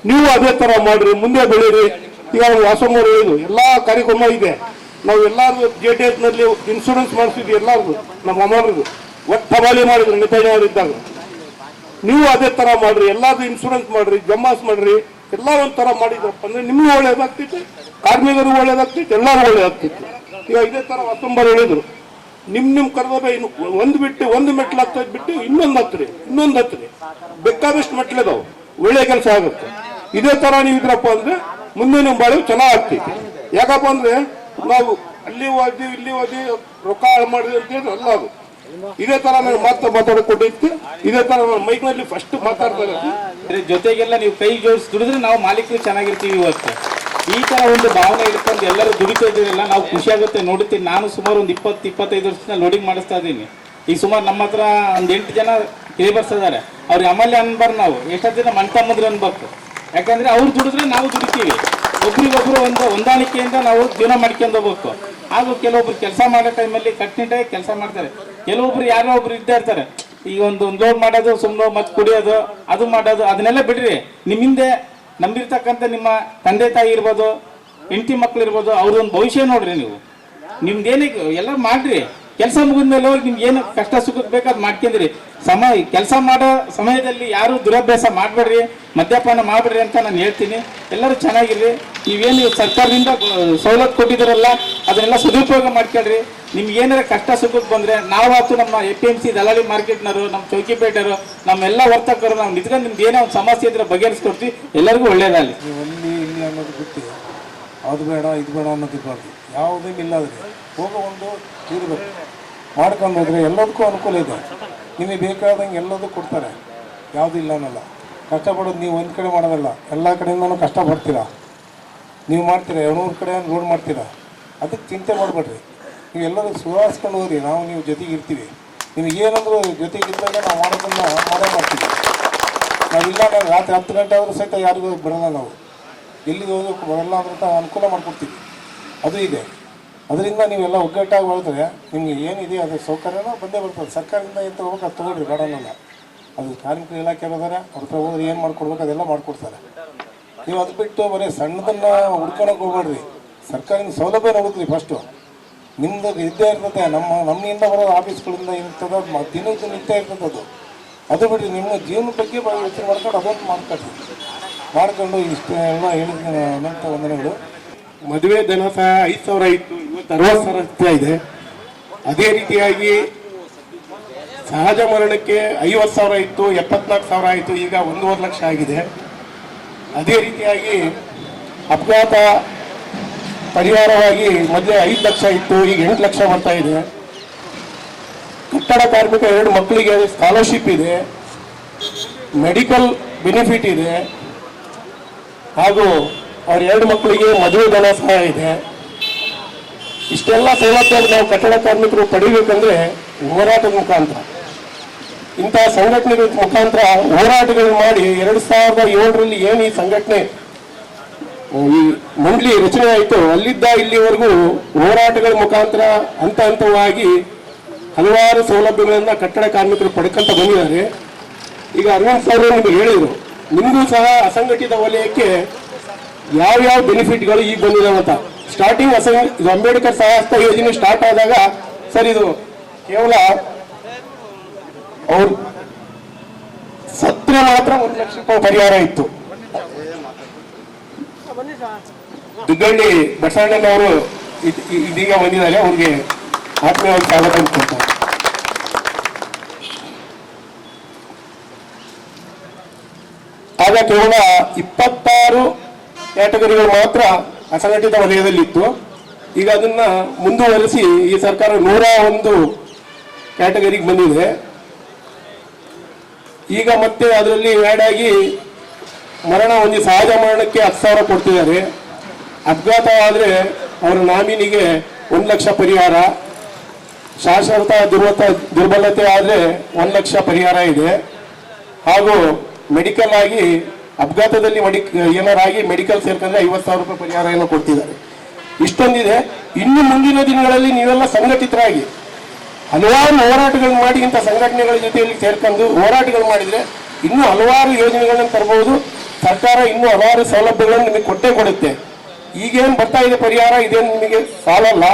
ನೀವು ಅದೇ ಥರ ಮಾಡ್ರಿ, ಮುಂದೆ ಬೆಳೀರಿ. ಈಗ ವಾಸಮ್ಮವ್ರು ಹೇಳಿದ್ರು ಎಲ್ಲ ಕಾರ್ಯಕ್ರಮ ಇದೆ. ನಾವು ಎಲ್ಲಾರು JTS ನಲ್ಲಿ ಇನ್ಶೂರೆನ್ಸ್ ಮಾಡಿಸಿದ್ವಿ ಎಲ್ಲಾರ್ದು, ನಮ್ಮ ಅಮ್ಮವ್ರದ್ದು ಒಟ್ಟು ಹಮಾಲಿ ಮಾಡಿದ್ರು ನೇತಾಜಿಯವರಿದ್ದಾಗ. ನೀವು ಅದೇ ಥರ ಮಾಡ್ರಿ, ಎಲ್ಲಾರ್ದು ಇನ್ಶೂರೆನ್ಸ್ ಮಾಡ್ರಿ, ಜಮಾಸ್ ಮಾಡ್ರಿ. ಎಲ್ಲ ಒಂಥರ ಮಾಡಿದ್ರಪ್ಪ ಅಂದ್ರೆ ನಿಮ್ಗೆ ಒಳ್ಳೇದಾಗ್ತಿತ್ತು, ಕಾರ್ಮಿಕರು ಒಳ್ಳೇದಾಗ್ತಿತ್ತು, ಎಲ್ಲರೂ ಒಳ್ಳೇದಾಗ್ತಿತ್ತು. ಈಗ ಇದೇ ಥರ ವಾಸಂಬರ್ ಹೇಳಿದ್ರು, ನಿಮ್ಮ ಕರ್ದಬೆ ಒಂದು ಮೆಟ್ಲು ಹತ್ತೋದು ಬಿಟ್ಟು ಇನ್ನೊಂದು ಹತ್ರಿ ಬೇಕಾದಷ್ಟು ಮೆಟ್ಲಿದಾವೆ, ಒಳ್ಳೆ ಕೆಲಸ ಆಗುತ್ತೆ. ಇದೇ ತರ ನೀವು ಇದ್ರಪ್ಪ ಅಂದ್ರೆ ಮುಂದೆ ನಿಮ್ಮ ಬಾಳೆ ಚೆನ್ನಾಗಿ ಆಗ್ತೈತಿ. ಯಾಕಪ್ಪ ಅಂದ್ರೆ ನಾವು ಅಲ್ಲಿ ಓದಿ ಇಲ್ಲಿ ಓದಿ ರೊಕ್ಕ ಹಾಳು ಮಾಡಿದ್ವಿ ಅಂತ ಹೇಳಿದ್ರೆ ಅಲ್ಲ. ಅದು ಇದೇ ತರ ನಾನು ಮಾತಾಡಕೊಟ್ಟಿತ್ತು. ಇದೇ ತರ ನಾನು ಮೈಕ್ನಲ್ಲಿ ಫಸ್ಟ್ ಮಾತಾಡ್ತಾ ಇರೋದು. ಜೊತೆಗೆಲ್ಲ ನೀವು ಕೈ ಜೋಡಿಸಿ ದುಡಿದ್ರೆ ನಾವು ಮಾಲೀಕರು ಚೆನ್ನಾಗಿರ್ತೀವಿ. ಇವತ್ತು ಈ ತರ ಒಂದು ಭಾವನೆ ಇಟ್ಕೊಂಡು ಎಲ್ಲರೂ ದುಡಿತಾ ಇದ್ದೀರಲ್ಲ, ನಾವು ಖುಷಿ ಆಗುತ್ತೆ ನೋಡುತ್ತೀನಿ. ನಾನು ಸುಮಾರು ಒಂದು 20-25 ವರ್ಷದಿಂದ ಲೋಡಿಂಗ್ ಮಾಡಿಸ್ತಾ ಇದ್ದೀನಿ. ಈಗ ಸುಮಾರು ನಮ್ಮ ಹತ್ರ ಒಂದು 8 ಜನ ಲೇಬರ್ಸ್ ಇದ್ದಾರೆ. ಅವ್ರಿಗೆ ಅಮಲ್ಯ ಅನ್ಬಾರ್ದು, ನಾವು ಎಷ್ಟೊಂದು ಜನ ಮಣ್ತಮ್ಮಂದ್ರೆ ಅನ್ಬೇಕು. ಯಾಕಂದ್ರೆ ಅವ್ರು ದುಡಿದ್ರೆ ನಾವು ದುಡಿತೀವಿ. ಒಬ್ರಿಗೊಬ್ರು ಒಂದು ಹೊಂದಾಣಿಕೆಯಿಂದ ನಾವು ಜೀವನ ಮಾಡ್ಕೊಂಡು ಹೋಗ್ಬೇಕು. ಹಾಗೂ ಕೆಲವೊಬ್ರು ಕೆಲಸ ಮಾಡೋ ಟೈಮಲ್ಲಿ ಕಟ್ಟುನಿಟ್ಟಾಗಿ ಕೆಲಸ ಮಾಡ್ತಾರೆ. ಕೆಲವೊಬ್ರು ಯಾರೋ ಒಬ್ರು ಇದ್ದೇ ಇರ್ತಾರೆ. ಈಗ ಒಂದು ಲೋಡ್ ಮಾಡೋದು, ಸುಮ್ಮನೆ ಮತ್ತೆ ಕುಡಿಯೋದು, ಅದು ಮಾಡೋದು, ಅದನ್ನೆಲ್ಲ ಬಿಡ್ರಿ. ನಿಮ್ಮಿಂದೆ ನಂಬಿರ್ತಕ್ಕಂಥ ನಿಮ್ಮ ತಂದೆ ತಾಯಿ ಇರ್ಬೋದು, ಹೆಂಡತಿ ಮಕ್ಳು ಇರ್ಬೋದು, ಅವ್ರದೊಂದು ಭವಿಷ್ಯ ನೋಡ್ರಿ. ನೀವು ನಿಮ್ದೇನಕ್ಕೆ ಎಲ್ಲ ಮಾಡ್ರಿ. ಕೆಲಸ ಮುಗಿದ್ಮೇಲೆ ಹೋಗಿ ನಿಮ್ಗೆ ಏನು ಕಷ್ಟ ಸುಖಕ್ಕೆ ಬೇಕಾದ್ ಮಾಡ್ಕೊಂಡ್ರಿ. ಕೆಲಸ ಮಾಡೋ ಸಮಯದಲ್ಲಿ ಯಾರು ದುರಭ್ಯಾಸ ಮಾಡಬೇಡ್ರಿ, ಮದ್ಯಪಾನ ಮಾಡಬೇಡ್ರಿ ಅಂತ ನಾನು ಹೇಳ್ತೀನಿ. ಎಲ್ಲರೂ ಚೆನ್ನಾಗಿರ್ರಿ. ನೀವೇನು ಸರ್ಕಾರದಿಂದ ಸವಲತ್ತು ಕೊಟ್ಟಿದ್ದೀರಲ್ಲ, ಅದನ್ನೆಲ್ಲ ಸದುಪಯೋಗ ಮಾಡ್ಕೊಳ್ರಿ. ನಿಮ್ಗೆ ಏನಾರ ಕಷ್ಟ ಸುಖಕ್ಕೆ ಬಂದರೆ ನಾವಾತು ನಮ್ಮ APMC ದಲಾಳಿ ಮಾರ್ಕೆಟ್ನವರು, ನಮ್ಮ ಚೌಕಿಪೇಟೆಯವರು, ನಮ್ಮೆಲ್ಲ ವರ್ತಕರು ನಾವು ನಿಂತ್ಕೊಂಡು ನಿಮ್ದು ಏನೋ ಒಂದು ಸಮಸ್ಯೆ ಇದ್ರೆ ಬಗೆಹರಿಸ್ಕೊಡ್ತೀವಿ. ಎಲ್ಲರಿಗೂ ಒಳ್ಳೇದಾಗಲಿ. ಅಲ್ಲಿ ಇಲ್ಲಿ ಅನ್ನೋದು ಬಿಟ್ಟು ಅದು ಬೇಡ ಇದು ಬೇಡ ಅನ್ನೋದು ಇರಬಾರ್ದು. ಯಾವುದೇ ಇಲ್ಲಾದ್ರೆ ಹೋಗೋ ಒಂದು ಇರಬೇಕು, ಮಾಡ್ಕೊಂಡು ಹೋದ್ರೆ ಎಲ್ಲದಕ್ಕೂ ಅನುಕೂಲ ಇದೆ. ನಿಮಗೆ ಬೇಕಾದಂಗೆ ಎಲ್ಲದೂ ಕೊಡ್ತಾರೆ, ಯಾವುದೂ ಇಲ್ಲ ಅನ್ನಲ್ಲ. ಕಷ್ಟಪಡೋದು ನೀವು ಒಂದು ಕಡೆ ಮಾಡೋದಲ್ಲ, ಎಲ್ಲ ಕಡೆಯಿಂದನೂ ಕಷ್ಟಪಡ್ತೀರಾ. ನೀವು ಮಾಡ್ತೀರಾ 200 ಕಡೆ ರೋಡ್ ಮಾಡ್ತೀರಾ, ಅದಕ್ಕೆ ಚಿಂತೆ ಮಾಡಬೇಡ್ರಿ. ನೀವು ಎಲ್ಲರೂ ಸುಧಾರಿಸ್ಕೊಂಡು ಹೋಗ್ರಿ, ನಾವು ನೀವು ಜೊತೆಗೆ ಇರ್ತೀವಿ. ನಿಮಗೆ ಏನಂದ್ರು ಜೊತೆಗಿದ್ದಾಗ ನಾವು ಮಾಡೋದನ್ನು ಮಾಡೇ ಮಾಡ್ತೀವಿ. ನಾವಿಲ್ಲ ನಾವು ರಾತ್ರಿ 10 ಗಂಟೆ ಆದರೂ ಸಹಿತ ಯಾರಿಗೂ ಬರೋಲ್ಲ, ನಾವು ಎಲ್ಲಿಗೆ ಹೋಗೋಕ್ಕೆ ಬರಲ್ಲ ಅಂತ ಅನುಕೂಲ ಮಾಡಿಕೊಡ್ತೀವಿ. ಅದು ಇದೆ. ಅದರಿಂದ ನೀವೆಲ್ಲ ಒಗ್ಗಟ್ಟಾಗಿ ಹೋದ್ರೆ ನಿಮಗೆ ಏನಿದೆ ಅದು ಸೌಕರ್ಯನೂ ಬಂದೇ ಬರ್ತದೆ. ಸರ್ಕಾರದಿಂದ ಏನು ತೊಗೋಬೇಕು ಅದು ತೊಗೊಳ್ರಿ, ಬೇಡನಲ್ಲ. ಅದು ಕಾರ್ಮಿಕ ಇಲಾಖೆ ಇರೋದಾರೆ ಅವ್ರ ಹತ್ರ ಹೋದ್ರೆ ಏನು ಮಾಡ್ಕೊಡ್ಬೇಕು ಅದೆಲ್ಲ ಮಾಡಿಕೊಡ್ತಾರೆ. ನೀವು ಅದು ಬಿಟ್ಟು ಬರೀ ಸಣ್ಣದನ್ನು ಹುಡ್ಕೊಳಕ್ಕೆ ಹೋಗ್ಬೇಡ್ರಿ. ಸರ್ಕಾರದಿಂದ ಸೌಲಭ್ಯ ನೋಡಿದ್ರಿ ಫಸ್ಟು. ನಿಮ್ದು ಇದ್ದೇ ಇರ್ತದೆ, ನಮ್ಮಿಂದ ಬರೋ ಆಫೀಸ್ಗಳಿಂದ ಇರ್ತದೆ, ದಿನದ್ದು ನಿತ್ಯ ಇರ್ತದೆ. ಅದು ಬಿಡ್ರಿ, ನಿಮ್ಮ ಜೀವನ ಬಗ್ಗೆ ಯೋಚನೆ ಮಾಡ್ಕೊಂಡು ಅದೊಂದು ಮಾಡ್ಕೊಂಡು ಇಷ್ಟು ಎಲ್ಲ ಹೇಳಿದ ಅನಂತ ವಂದನೆಗಳು. ಮದುವೆ ಧನ ಸಹ 5,000 ಇತ್ತು, ಇವತ್ತು 60,000 ಇದೆ. ಅದೇ ರೀತಿಯಾಗಿ ಸಹಜ ಮರಣಕ್ಕೆ 50,000 ಇತ್ತು, 74,000 ಆಯಿತು, ಈಗ 1.5 ಲಕ್ಷ ಆಗಿದೆ. ಅದೇ ರೀತಿಯಾಗಿ ಅಪಘಾತ ಪರಿಹಾರವಾಗಿ ಮೊದಲೇ 5 ಲಕ್ಷ ಇತ್ತು, ಈಗ 8 ಲಕ್ಷ ಬರ್ತಾ ಇದೆ. ಕಟ್ಟಡ ಕಾರ್ಮಿಕ 2 ಮಕ್ಕಳಿಗೆ ಸ್ಕಾಲರ್ಶಿಪ್ ಇದೆ, ಮೆಡಿಕಲ್ ಬೆನಿಫಿಟ್ ಇದೆ, ಹಾಗೂ ಅವ್ರ 2 ಮಕ್ಕಳಿಗೆ ಮದುವೆ ಧನ ಸಹ ಇದೆ. ಇಷ್ಟೆಲ್ಲ ಸೌಲಭ್ಯ ನಾವು ಕಟ್ಟಡ ಕಾರ್ಮಿಕರು ಪಡಿಬೇಕಂದ್ರೆ ಹೋರಾಟದ ಮುಖಾಂತರ, ಇಂತಹ ಸಂಘಟನೆಗಳ ಮುಖಾಂತರ ಹೋರಾಟಗಳು ಮಾಡಿ 2007ರಲ್ಲಿ ಏನು ಈ ಸಂಘಟನೆ ಈ ಮಂಡಳಿ ರಚನೆ ಆಯಿತು, ಅಲ್ಲಿದ್ದ ಇಲ್ಲಿವರೆಗೂ ಹೋರಾಟಗಳ ಮುಖಾಂತರ ಹಂತ ಹಂತವಾಗಿ ಹಲವಾರು ಸೌಲಭ್ಯಗಳನ್ನ ಕಟ್ಟಡ ಕಾರ್ಮಿಕರು ಪಡ್ಕೊಂತ ಬಂದಿದ್ದಾರೆ. ಈಗ ಅರವಿಂದ್ ಸರ್ ನಿಮಗೆ ಹೇಳಿದರು, ನಿಮಗೂ ಸಹ ಅಸಂಘಟಿತ ವಲಯಕ್ಕೆ ಯಾವ್ಯಾವ ಬೆನಿಫಿಟ್ಗಳು ಈಗ ಬಂದಿದ್ದಾವೆ ಅಂತ. ಸ್ಟಾರ್ಟಿಂಗ್ ಅಂಬೇಡ್ಕರ್ ಸಹಾಯಸ್ತ ಯೋಜನೆ ಸ್ಟಾರ್ಟ್ ಆದಾಗ ಸರ್ ಇದು ಕೇವಲ ಅವ್ರು ಸತ್ರ ಮಾತ್ರ 1 ಲಕ್ಷ ರೂಪಾಯಿ ಪರಿಹಾರ ಇತ್ತು. ದುಗ್ಗಳ್ಳಿ ಬಸವಣ್ಣನವರು ಇದೀಗ ಬಂದಿದ್ದಾರೆ, ಅವ್ರಿಗೆ ಆತ್ಮೀಯವಾಗಿ ಸ್ವಾಗತ ಕೊಡ್ತಾರೆ. ಆಗ ಕೇವಲ 26 ಕ್ಯಾಟಗರಿಗಳು ಮಾತ್ರ ಅಸಂಘಟಿತ ವಲಯದಲ್ಲಿತ್ತು. ಈಗ ಅದನ್ನ ಮುಂದುವರಿಸಿ ಈ ಸರ್ಕಾರ 101 ಕ್ಯಾಟಗರಿಗೆ ಬಂದಿದೆ. ಈಗ ಮತ್ತೆ ಅದರಲ್ಲಿ ಆ್ಯಡ್ ಆಗಿ ಮರಣ ಹೊಂದಿ ಸಹಜ ಮರಣಕ್ಕೆ 10,000 ಕೊಡ್ತಿದ್ದಾರೆ. ಅಪಘಾತವಾದರೆ ಅವರ ನಾಮಿನಿಗೆ 1 ಲಕ್ಷ ಪರಿಹಾರ, ಶಾಶ್ವತ ದುರ್ಬಲತೆ ಆದರೆ 1 ಲಕ್ಷ ಪರಿಹಾರ ಇದೆ. ಹಾಗೂ ಮೆಡಿಕಲ್ ಆಗಿ ಅಪಘಾತದಲ್ಲಿ ಏನಾರಾಗಿ ಮೆಡಿಕಲ್ ಸೇರ್ಕೊಂಡ್ರೆ 50,000 ರೂಪಾಯಿ ಪರಿಹಾರ ಏನೋ ಕೊಡ್ತಿದ್ದಾರೆ. ಇಷ್ಟೊಂದಿದೆ. ಇನ್ನು ಮುಂದಿನ ದಿನಗಳಲ್ಲಿ ನೀವೆಲ್ಲ ಸಂಘಟಿತರಾಗಿ ಹಲವಾರು ಹೋರಾಟಗಳು ಮಾಡಿ ಇಂಥ ಸಂಘಟನೆಗಳ ಜೊತೆಯಲ್ಲಿ ಸೇರ್ಕೊಂಡು ಹೋರಾಟಗಳು ಮಾಡಿದರೆ ಇನ್ನೂ ಹಲವಾರು ಯೋಜನೆಗಳನ್ನು ತರಬಹುದು. ಸರ್ಕಾರ ಇನ್ನೂ ಹಲವಾರು ಸೌಲಭ್ಯಗಳನ್ನು ನಿಮಗೆ ಕೊಟ್ಟೇ ಕೊಡುತ್ತೆ. ಈಗೇನು ಬರ್ತಾ ಇದೆ ಪರಿಹಾರ, ಇದೇನು ನಿಮಗೆ ಸಾಲಲ್ಲ.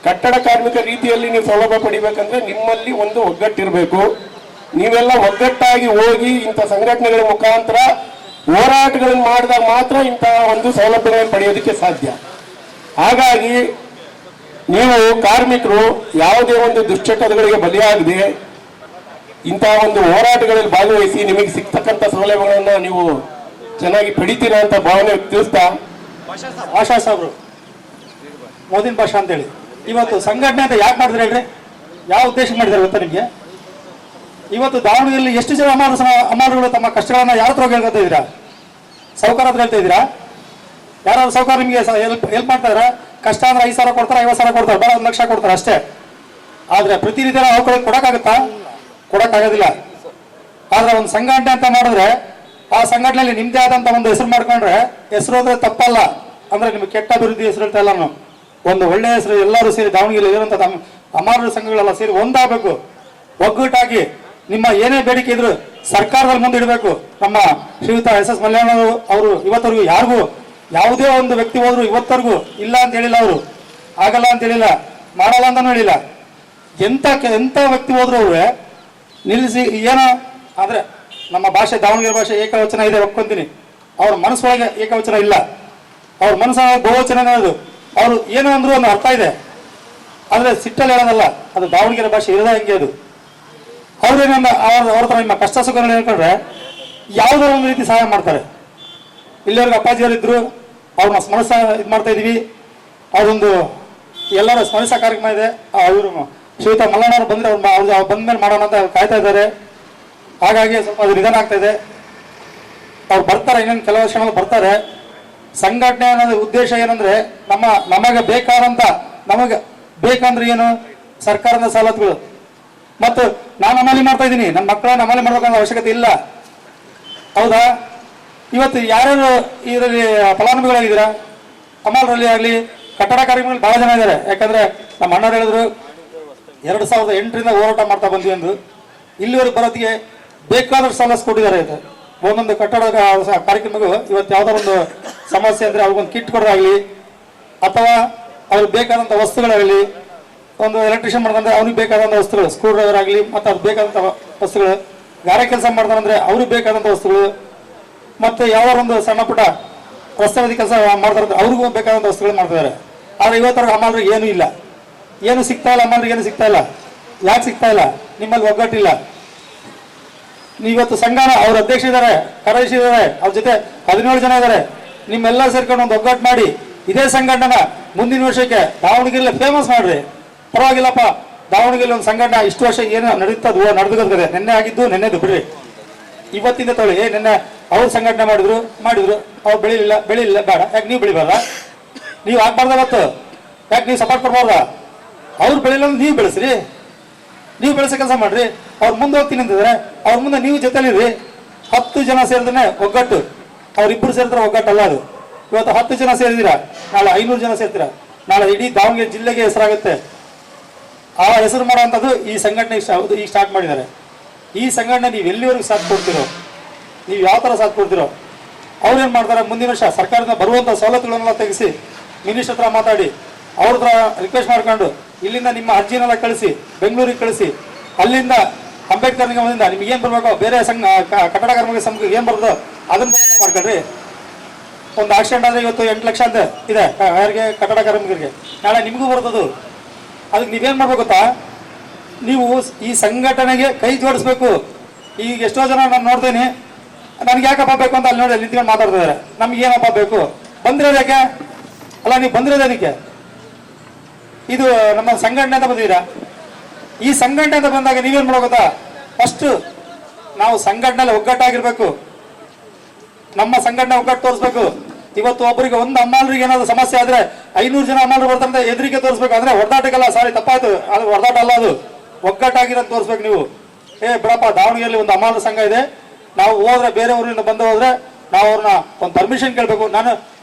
ಕಟ್ಟಡ ಕಾರ್ಮಿಕ ರೀತಿಯಲ್ಲಿ ನೀವು ಸೌಲಭ್ಯ ಪಡಿಬೇಕಂದ್ರೆ ನಿಮ್ಮಲ್ಲಿ ಒಂದು ಒಗ್ಗಟ್ಟಿರಬೇಕು. ನೀವೆಲ್ಲ ಒಗ್ಗಟ್ಟಾಗಿ ಹೋಗಿ ಇಂಥ ಸಂಘಟನೆಗಳ ಮುಖಾಂತರ ಹೋರಾಟಗಳನ್ನು ಮಾಡಿದಾಗ ಮಾತ್ರ ಇಂತಹ ಒಂದು ಸೌಲಭ್ಯಗಳನ್ನು ಪಡೆಯೋದಕ್ಕೆ ಸಾಧ್ಯ. ಹಾಗಾಗಿ ನೀವು ಕಾರ್ಮಿಕರು ಯಾವುದೇ ಒಂದು ದುಶ್ಚಟಗಳಿಗೆ ಬಲಿಯಾಗದೆ ಇಂತಹ ಒಂದು ಹೋರಾಟಗಳಲ್ಲಿ ಭಾಗವಹಿಸಿ ನಿಮಗೆ ಸಿಗ್ತಕ್ಕಂಥ ಸೌಲಭ್ಯಗಳನ್ನು ನೀವು ಚೆನ್ನಾಗಿ ಪಡಿತೀರಾ ಅಂತ ಭಾವನೆ ತಿಳಿಸ್ತಾ, ಆಶಾ ಸಾಬ್ರು ಮೋದಿನ ಭಾಷಾ ಅಂತೇಳಿ ಇವತ್ತು ಸಂಘಟನೆ ಅಂತ ಯಾಕೆ ಮಾಡಿದ್ರೆ ಹೇಳ್ರಿ? ಯಾವ ಉದ್ದೇಶ ಮಾಡಿದ್ದಾರೆ ಗೊತ್ತಾ ನಿಮಗೆ? ಇವತ್ತು ದಾವಣಗೆರೆಯಲ್ಲಿ ಎಷ್ಟು ಜನ ಅಮಾರುಗಳು ತಮ್ಮ ಕಷ್ಟಗಳನ್ನ ಯಾರ ಹತ್ರ ಹೇಳ್ಕೊತಾ ಇದ್ದೀರಾ? ಸೌಕಾರ ಹತ್ರ ಹೇಳ್ತಾ ಇದ್ದೀರಾ? ಯಾರಾದ್ರು ಸೌಕಾರ ನಿಮಗೆ ಹೆಲ್ಪ್ ಮಾಡ್ತಾರ? ಕಷ್ಟ ಅಂದ್ರೆ 5,000 ಕೊಡ್ತಾರೆ, 50,000 ಕೊಡ್ತಾರೆ, ಬೇಡ 1 ಲಕ್ಷ ಕೊಡ್ತಾರೆ ಅಷ್ಟೇ. ಆದ್ರೆ ಪ್ರತಿನಿತ್ಯ ಅವ್ರ ಕೊಡಕ್ಕಾಗತ್ತಾ? ಕೊಡಕ್ಕಾಗೋದಿಲ್ಲ. ಆದ್ರೆ ಒಂದು ಸಂಘಟನೆ ಅಂತ ಮಾಡಿದ್ರೆ ಆ ಸಂಘಟನೆಯಲ್ಲಿ ನಿಮ್ದೇ ಆದಂತ ಒಂದು ಹೆಸರು ಮಾಡ್ಕೊಂಡ್ರೆ ಹೆಸರು ಅಂದ್ರೆ ತಪ್ಪಲ್ಲ. ಅಂದ್ರೆ ನಿಮ್ಗೆ ಕೆಟ್ಟ ಅಭಿವೃದ್ಧಿ ಹೆಸರು ಇರ್ತಾ ಇಲ್ಲ. ಒಂದು ಒಳ್ಳೆ ಹೆಸರು ಎಲ್ಲರೂ ಸೇರಿ ದಾವಣಗೆರೆ ಇರುವಂತ ಅಮಾರು ಸಂಘಗಳೆಲ್ಲ ಸೇರಿ ಒಂದಾಗಬೇಕು, ಒಗ್ಗಟ್ಟಾಗಿ ನಿಮ್ಮ ಏನೇ ಬೇಡಿಕೆ ಇದ್ರು ಸರ್ಕಾರದಲ್ಲಿ ಮುಂದೆ ಇಡಬೇಕು. ನಮ್ಮ ಶ್ರೀಯುತ SS ಮಲ್ಯಾಣ ಅವರು ಇವತ್ತವರೆಗೂ ಯಾರಿಗೂ ಯಾವುದೇ ಒಂದು ವ್ಯಕ್ತಿ ಹೋದ್ರು ಇವತ್ತವರೆಗೂ ಇಲ್ಲ ಅಂತ ಹೇಳಿಲ್ಲ, ಅವರು ಆಗಲ್ಲ ಅಂತ ಹೇಳಿಲ್ಲ, ಮಾಡಲ್ಲ ಅಂತಾನು ಹೇಳಿಲ್ಲ. ಎಂತ ವ್ಯಕ್ತಿ ಹೋದ್ರು ಅವ್ರೆ ನಿಲ್ಲಿಸಿ ಏನೋ ಆದ್ರೆ ನಮ್ಮ ಭಾಷೆ ದಾವಣಗೆರೆ ಭಾಷೆ ಏಕವಚನ ಇದೆ ಒಪ್ಕೊಂತೀನಿ. ಅವ್ರ ಮನಸ್ಸೊಳಗೆ ಏಕವಚನ ಇಲ್ಲ, ಅವ್ರ ಮನಸ್ಸೊಳಗೆ ಬಹುವಚನ ಅನ್ನೋದು. ಅವರು ಏನೋ ಅಂದ್ರು ಒಂದು ಅರ್ಥ ಇದೆ, ಆದ್ರೆ ಸಿಟ್ಟಲ್ಲಿ ಹೇಳೋದಲ್ಲ. ಅದು ದಾವಣಗೆರೆ ಭಾಷೆ ಇರೋದ ಹಂಗೆ ಅದು. ಅವ್ರೇನ ಅವ್ರ ಹತ್ರ ನಿಮ್ಮ ಕಷ್ಟ ಸುಖ ಹೇಳ್ಕೊಂಡ್ರೆ ಯಾವುದೋ ಒಂದು ರೀತಿ ಸಹಾಯ ಮಾಡ್ತಾರೆ. ಇಲ್ಲಿವರೆಗೂ ಅಪ್ಪಾಜಿಯವರಿದ್ರು, ಅವ್ರನ್ನ ಸ್ಮರಿಸ ಇದು ಮಾಡ್ತಾ ಇದೀವಿ. ಅವ್ರೊಂದು ಎಲ್ಲರ ಸ್ಮರಿಸ ಕಾರ್ಯಕ್ರಮ ಇದೆ. ಅವರು ಶ್ರೀಯುತ ಮಲ್ಲಣ್ಣವ್ರು ಬಂದ್ರೆ ಅವ್ರು ಬಂದ ಮೇಲೆ ಮಾಡೋಣ ಅಂತ ಕಾಯ್ತಾ ಇದ್ದಾರೆ. ಹಾಗಾಗಿ ಸ್ವಲ್ಪ ಅದು ನಿಧಾನ ಆಗ್ತಾ ಇದೆ. ಅವ್ರು ಬರ್ತಾರೆ, ಇನ್ನೊಂದು ಕೆಲವು ವರ್ಷಗಳಲ್ಲಿ ಬರ್ತಾರೆ. ಸಂಘಟನೆ ಅನ್ನೋದು ಉದ್ದೇಶ ಏನಂದ್ರೆ ನಮಗೆ ಬೇಕಂದ್ರೆ ಏನು, ಸರ್ಕಾರದ ಸವಲತ್ತುಗಳು. ಮತ್ತು ನಾನು ಅಮಲಿ ಮಾಡ್ತಾ ಇದ್ದೀನಿ, ನನ್ನ ಮಕ್ಕಳನ್ನ ಅಮಲಿ ಮಾಡ್ಬೇಕನ್ನೋ ಅವಶ್ಯಕತೆ ಇಲ್ಲ. ಹೌದಾ? ಇವತ್ತು ಯಾರ್ಯಾರು ಇದರಲ್ಲಿ ಫಲಾನುಭವಿಗಳಾಗಿದ್ದೀರಾ? ಅಮಲರಲ್ಲಿ ಆಗಲಿ, ಕಟ್ಟಡ ಕಾರ್ಮಿಕರಲ್ಲಿ ಬಹಳ ಜನ ಇದ್ದಾರೆ. ಯಾಕಂದ್ರೆ ನಮ್ಮ ಅಣ್ಣವ್ರು ಹೇಳಿದ್ರು 2008ರಿಂದ ಹೋರಾಟ ಮಾಡ್ತಾ ಬಂದ್ವಿ ಅಂದ್ರು. ಇಲ್ಲಿವರೆಗೆ ಬರೋದಿಗೆ ಬೇಕಾದಷ್ಟು ಸವಲತ್ತು ಕೊಟ್ಟಿದ್ದಾರೆ. ಇದು ಒಂದೊಂದು ಕಟ್ಟಡ ಕಾರ್ಯಕ್ರಮಕ್ಕೂ ಇವತ್ತು ಯಾವ್ದಾರ ಒಂದು ಸಮಸ್ಯೆ ಅಂದ್ರೆ ಅವ್ರಿಗೊಂದು ಕಿಟ್ ಕೊಡೋದಾಗ್ಲಿ, ಅಥವಾ ಅವ್ರಿಗೆ ಬೇಕಾದಂಥ ವಸ್ತುಗಳಾಗಲಿ, ಒಂದು ಎಲೆಕ್ಟ್ರಿಷಿಯನ್ ಮಾಡ್ದಂದ್ರೆ ಅವ್ರಿಗೆ ಬೇಕಾದಂಥ ವಸ್ತುಗಳು, ಸ್ಕ್ರೂ ಡ್ರೈವರ್ ಆಗಲಿ, ಮತ್ತು ಅವ್ರಿಗೆ ಬೇಕಾದಂಥ ವಸ್ತುಗಳು, ಗಾರೆ ಕೆಲಸ ಮಾಡ್ತಾರಂದ್ರೆ ಅವ್ರಿಗೆ ಬೇಕಾದಂಥ ವಸ್ತುಗಳು, ಮತ್ತು ಯಾವ ಒಂದು ಸಣ್ಣ ಪುಟ್ಟ ರಸ್ತೆ ಕೆಲಸ ಮಾಡ್ತಾರೆ ಅವ್ರಿಗೂ ಬೇಕಾದಂಥ ವಸ್ತುಗಳು ಮಾಡ್ತಿದ್ದಾರೆ. ಆದರೆ ಇವತ್ತರೆಗೆ ಅಮಲ್ರಿಗೆ ಏನೂ ಇಲ್ಲ, ಏನು ಸಿಗ್ತಾ ಇಲ್ಲ. ಅಮಲ್ರಿಗೆ ಏನು ಸಿಗ್ತಾ ಇಲ್ಲ. ಯಾಕೆ ಸಿಗ್ತಾ ಇಲ್ಲ? ನಿಮ್ಮಲ್ಲಿ ಒಗ್ಗಟ್ಟಿಲ್ಲ. ಇವತ್ತು ಸಂಘನ ಅವ್ರ ಅಧ್ಯಕ್ಷ ಇದ್ದಾರೆ, ಕಾರ್ಯದರ್ಶಿ ಇದ್ದಾರೆ, ಅವ್ರ ಜೊತೆ 17 ಜನ ಇದ್ದಾರೆ. ನಿಮ್ಮೆಲ್ಲ ಸೇರ್ಕೊಂಡು ಒಂದು ಒಗ್ಗಟ್ಟು ಮಾಡಿ ಇದೇ ಸಂಘಟನೆ ಮುಂದಿನ ವರ್ಷಕ್ಕೆ ದಾವಣಗೆರೆ ಫೇಮಸ್ ಮಾಡ್ರಿ. ಪರವಾಗಿಲ್ಲಪ್ಪ, ದಾವಣಗೆರೆ ಒಂದು ಸಂಘಟನೆ ಇಷ್ಟು ವರ್ಷ ಏನು ನಡೆದುತ್ತದೆ. ನಿನ್ನೆ ಆಗಿದ್ದು ನೆನ್ನೆದು ಬಿಡ್ರಿ, ಇವತ್ತಿಂದ ತೊಳಿ. ನಿನ್ನೆ ಅವ್ರು ಸಂಘಟನೆ ಮಾಡಿದ್ರು, ಅವ್ರು ಬೆಳಿಲಿಲ್ಲ ಬೇಡ. ಯಾಕೆ ನೀವು ಬೆಳಿಬಾರ್ದ? ನೀವು ಆಗ್ಬಾರ್ದ? ಅವತ್ತು ಯಾಕೆ ನೀವು ಸಪೋರ್ಟ್ ಕೊಡ್ಬಾರ್ದ? ಅವ್ರು ಬೆಳಿಲ್ಲ ಅಂದ್ರೆ ನೀವು ಬೆಳೆಸ್ರಿ, ನೀವು ಬೆಳೆಸೋ ಕೆಲಸ ಮಾಡ್ರಿ. ಅವ್ರು ಮುಂದೆ ಹೋಗ್ತೀನಿ ಅಂತಿದ್ರೆ ಅವ್ರ ಮುಂದೆ ನೀವು ಜೊತೆಲಿರ್ರಿ. 10 ಜನ ಸೇರಿದ್ರೆ ಒಗ್ಗಟ್ಟು, ಅವ್ರಿಬ್ರು ಸೇರಿದ್ರೆ ಒಗ್ಗಟ್ಟಲ್ಲ ಅದು. ಇವತ್ತು 10 ಜನ ಸೇರಿದಿರಾ, ನಾಳೆ 500 ಜನ ಸೇರ್ತೀರಾ, ನಾಳೆ ಇಡೀ ದಾವಣಗೆರೆ ಜಿಲ್ಲೆಗೆ ಹೆಸರಾಗುತ್ತೆ. ಆ ಹೆಸರು ಮಾಡುವಂಥದ್ದು ಈ ಸಂಘಟನೆ ಈಗ ಸ್ಟಾರ್ಟ್ ಮಾಡಿದ್ದಾರೆ. ಈ ಸಂಘಟನೆ ನೀವು ಎಲ್ಲಿವರೆಗೂ ಸಾಥ್ ಕೊಡ್ತಿರೋ, ನೀವು ಯಾವ ಥರ ಸಾಥ್ ಕೊಡ್ತಿರೋ, ಅವ್ರೇನು ಮಾಡ್ತಾರೆ, ಮುಂದಿನ ವರ್ಷ ಸರ್ಕಾರದಿಂದ ಬರುವಂಥ ಸವಲತ್ತುಗಳನ್ನೆಲ್ಲ ತೆಗೆಸಿ ಮಿನಿಸ್ಟರ್ ಹತ್ರ ಮಾತಾಡಿ ಅವ್ರ ಹತ್ರ ರಿಕ್ವೆಸ್ಟ್ ಮಾಡ್ಕೊಂಡು ಇಲ್ಲಿಂದ ನಿಮ್ಮ ಅರ್ಜಿನೆಲ್ಲ ಕಳಿಸಿ ಬೆಂಗಳೂರಿಗೆ ಕಳಿಸಿ, ಅಲ್ಲಿಂದ ಅಂಬೇಡ್ಕರ್ ನಿಗಮದಿಂದ ನಿಮ್ಗೆ ಏನು ಬರಬೇಕು, ಬೇರೆ ಕಟ್ಟಡ ಕಾರ್ಮಿಕ ಸಂಘಕ್ಕೆ ಏನು ಬರೋದು ಅದನ್ನ ಮಾಡ್ಕೊಳ್ರಿ. ಒಂದು ಆಕ್ಸಿಡೆಂಟ್ ಆದರೆ ಇವತ್ತು 8 ಲಕ್ಷ ಅಂತ ಇದೆ ಯಾರಿಗೆ, ಕಟ್ಟಡ ಕಾರ್ಮಿಕರಿಗೆ. ನಾಳೆ ನಿಮಗೂ ಬರ್ತದು. ಅದಕ್ಕೆ ನೀವೇನು ಮಾಡ್ಬೇಕು ಗೊತ್ತಾ, ನೀವು ಈ ಸಂಘಟನೆಗೆ ಕೈ ಜೋಡಿಸ್ಬೇಕು. ಈಗ ಎಷ್ಟೋ ಜನ ನಾನು ನೋಡ್ತೀನಿ, ನನಗೆ ಯಾಕಪ್ಪ ಬೇಕು ಅಂತ ಅಲ್ಲಿ ನೋಡಿ ನಿಂತ್ಕೊಂಡು ಮಾತಾಡ್ತಿದ್ದಾರೆ. ನಮ್ಗೆ ಏನಪ್ಪ ಬೇಕು, ಬಂದಿರೋದು ಯಾಕೆ ಅಲ್ಲ, ನೀವು ಬಂದಿರೋದೇನಕ್ಕೆ? ಇದು ನಮ್ಮ ಸಂಘಟನೆ ಅಂತ ಬಂದಿದ್ದೀರಾ. ಈ ಸಂಘಟನೆ ಅಂತ ಬಂದಾಗ ನೀವೇನು ಮಾಡೋ ಗೊತ್ತಾ, ಫಸ್ಟ್ ನಾವು ಸಂಘಟನೆಯಲ್ಲಿ ಒಗ್ಗಟ್ಟಾಗಿರ್ಬೇಕು. ನಮ್ಮ ಸಂಘಟನೆ ಒಗ್ಗಟ್ಟು ತೋರಿಸ್ಬೇಕು. ಇವತ್ತು ಒಬ್ಬರಿಗೆ ಒಂದು ಅಮ್ಮಾಲ್ರಿಗೆ ಏನಾದ್ರು ಸಮಸ್ಯೆ ಆದ್ರೆ 500 ಜನ ಅಮ್ಮಾಲ್ರು ಬರ್ತಾರೆ ಎದುರಿಗೆ ತೋರಿಸ್ಬೇಕು. ಅಂದ್ರೆ ಹೊಡೆದಾಟಕ್ಕಲ್ಲ, ಸಾರಿ ತಪ್ಪಾಯ್ತು, ಅದು ಹೊಡೆದಾಟ ಅಲ್ಲ, ಅದು ಒಗ್ಗಟ್ಟಾಗಿರೋದು ತೋರಿಸ್ಬೇಕು ನೀವು. ಬಿಡಪ್ಪ, ದಾವಣಗೆರೆಯಲ್ಲಿ ಒಂದು ಅಮ್ಮಾಲ್ರ ಸಂಘ ಇದೆ, ನಾವು ಹೋದ್ರೆ ಬೇರೆ ಊರಿನಿಂದ ಬಂದು ಹೋದ್ರೆ ನಾವು ಅವ್ರನ್ನ ಒಂದು ಪರ್ಮಿಷನ್ ಕೇಳಬೇಕು. ನಾನು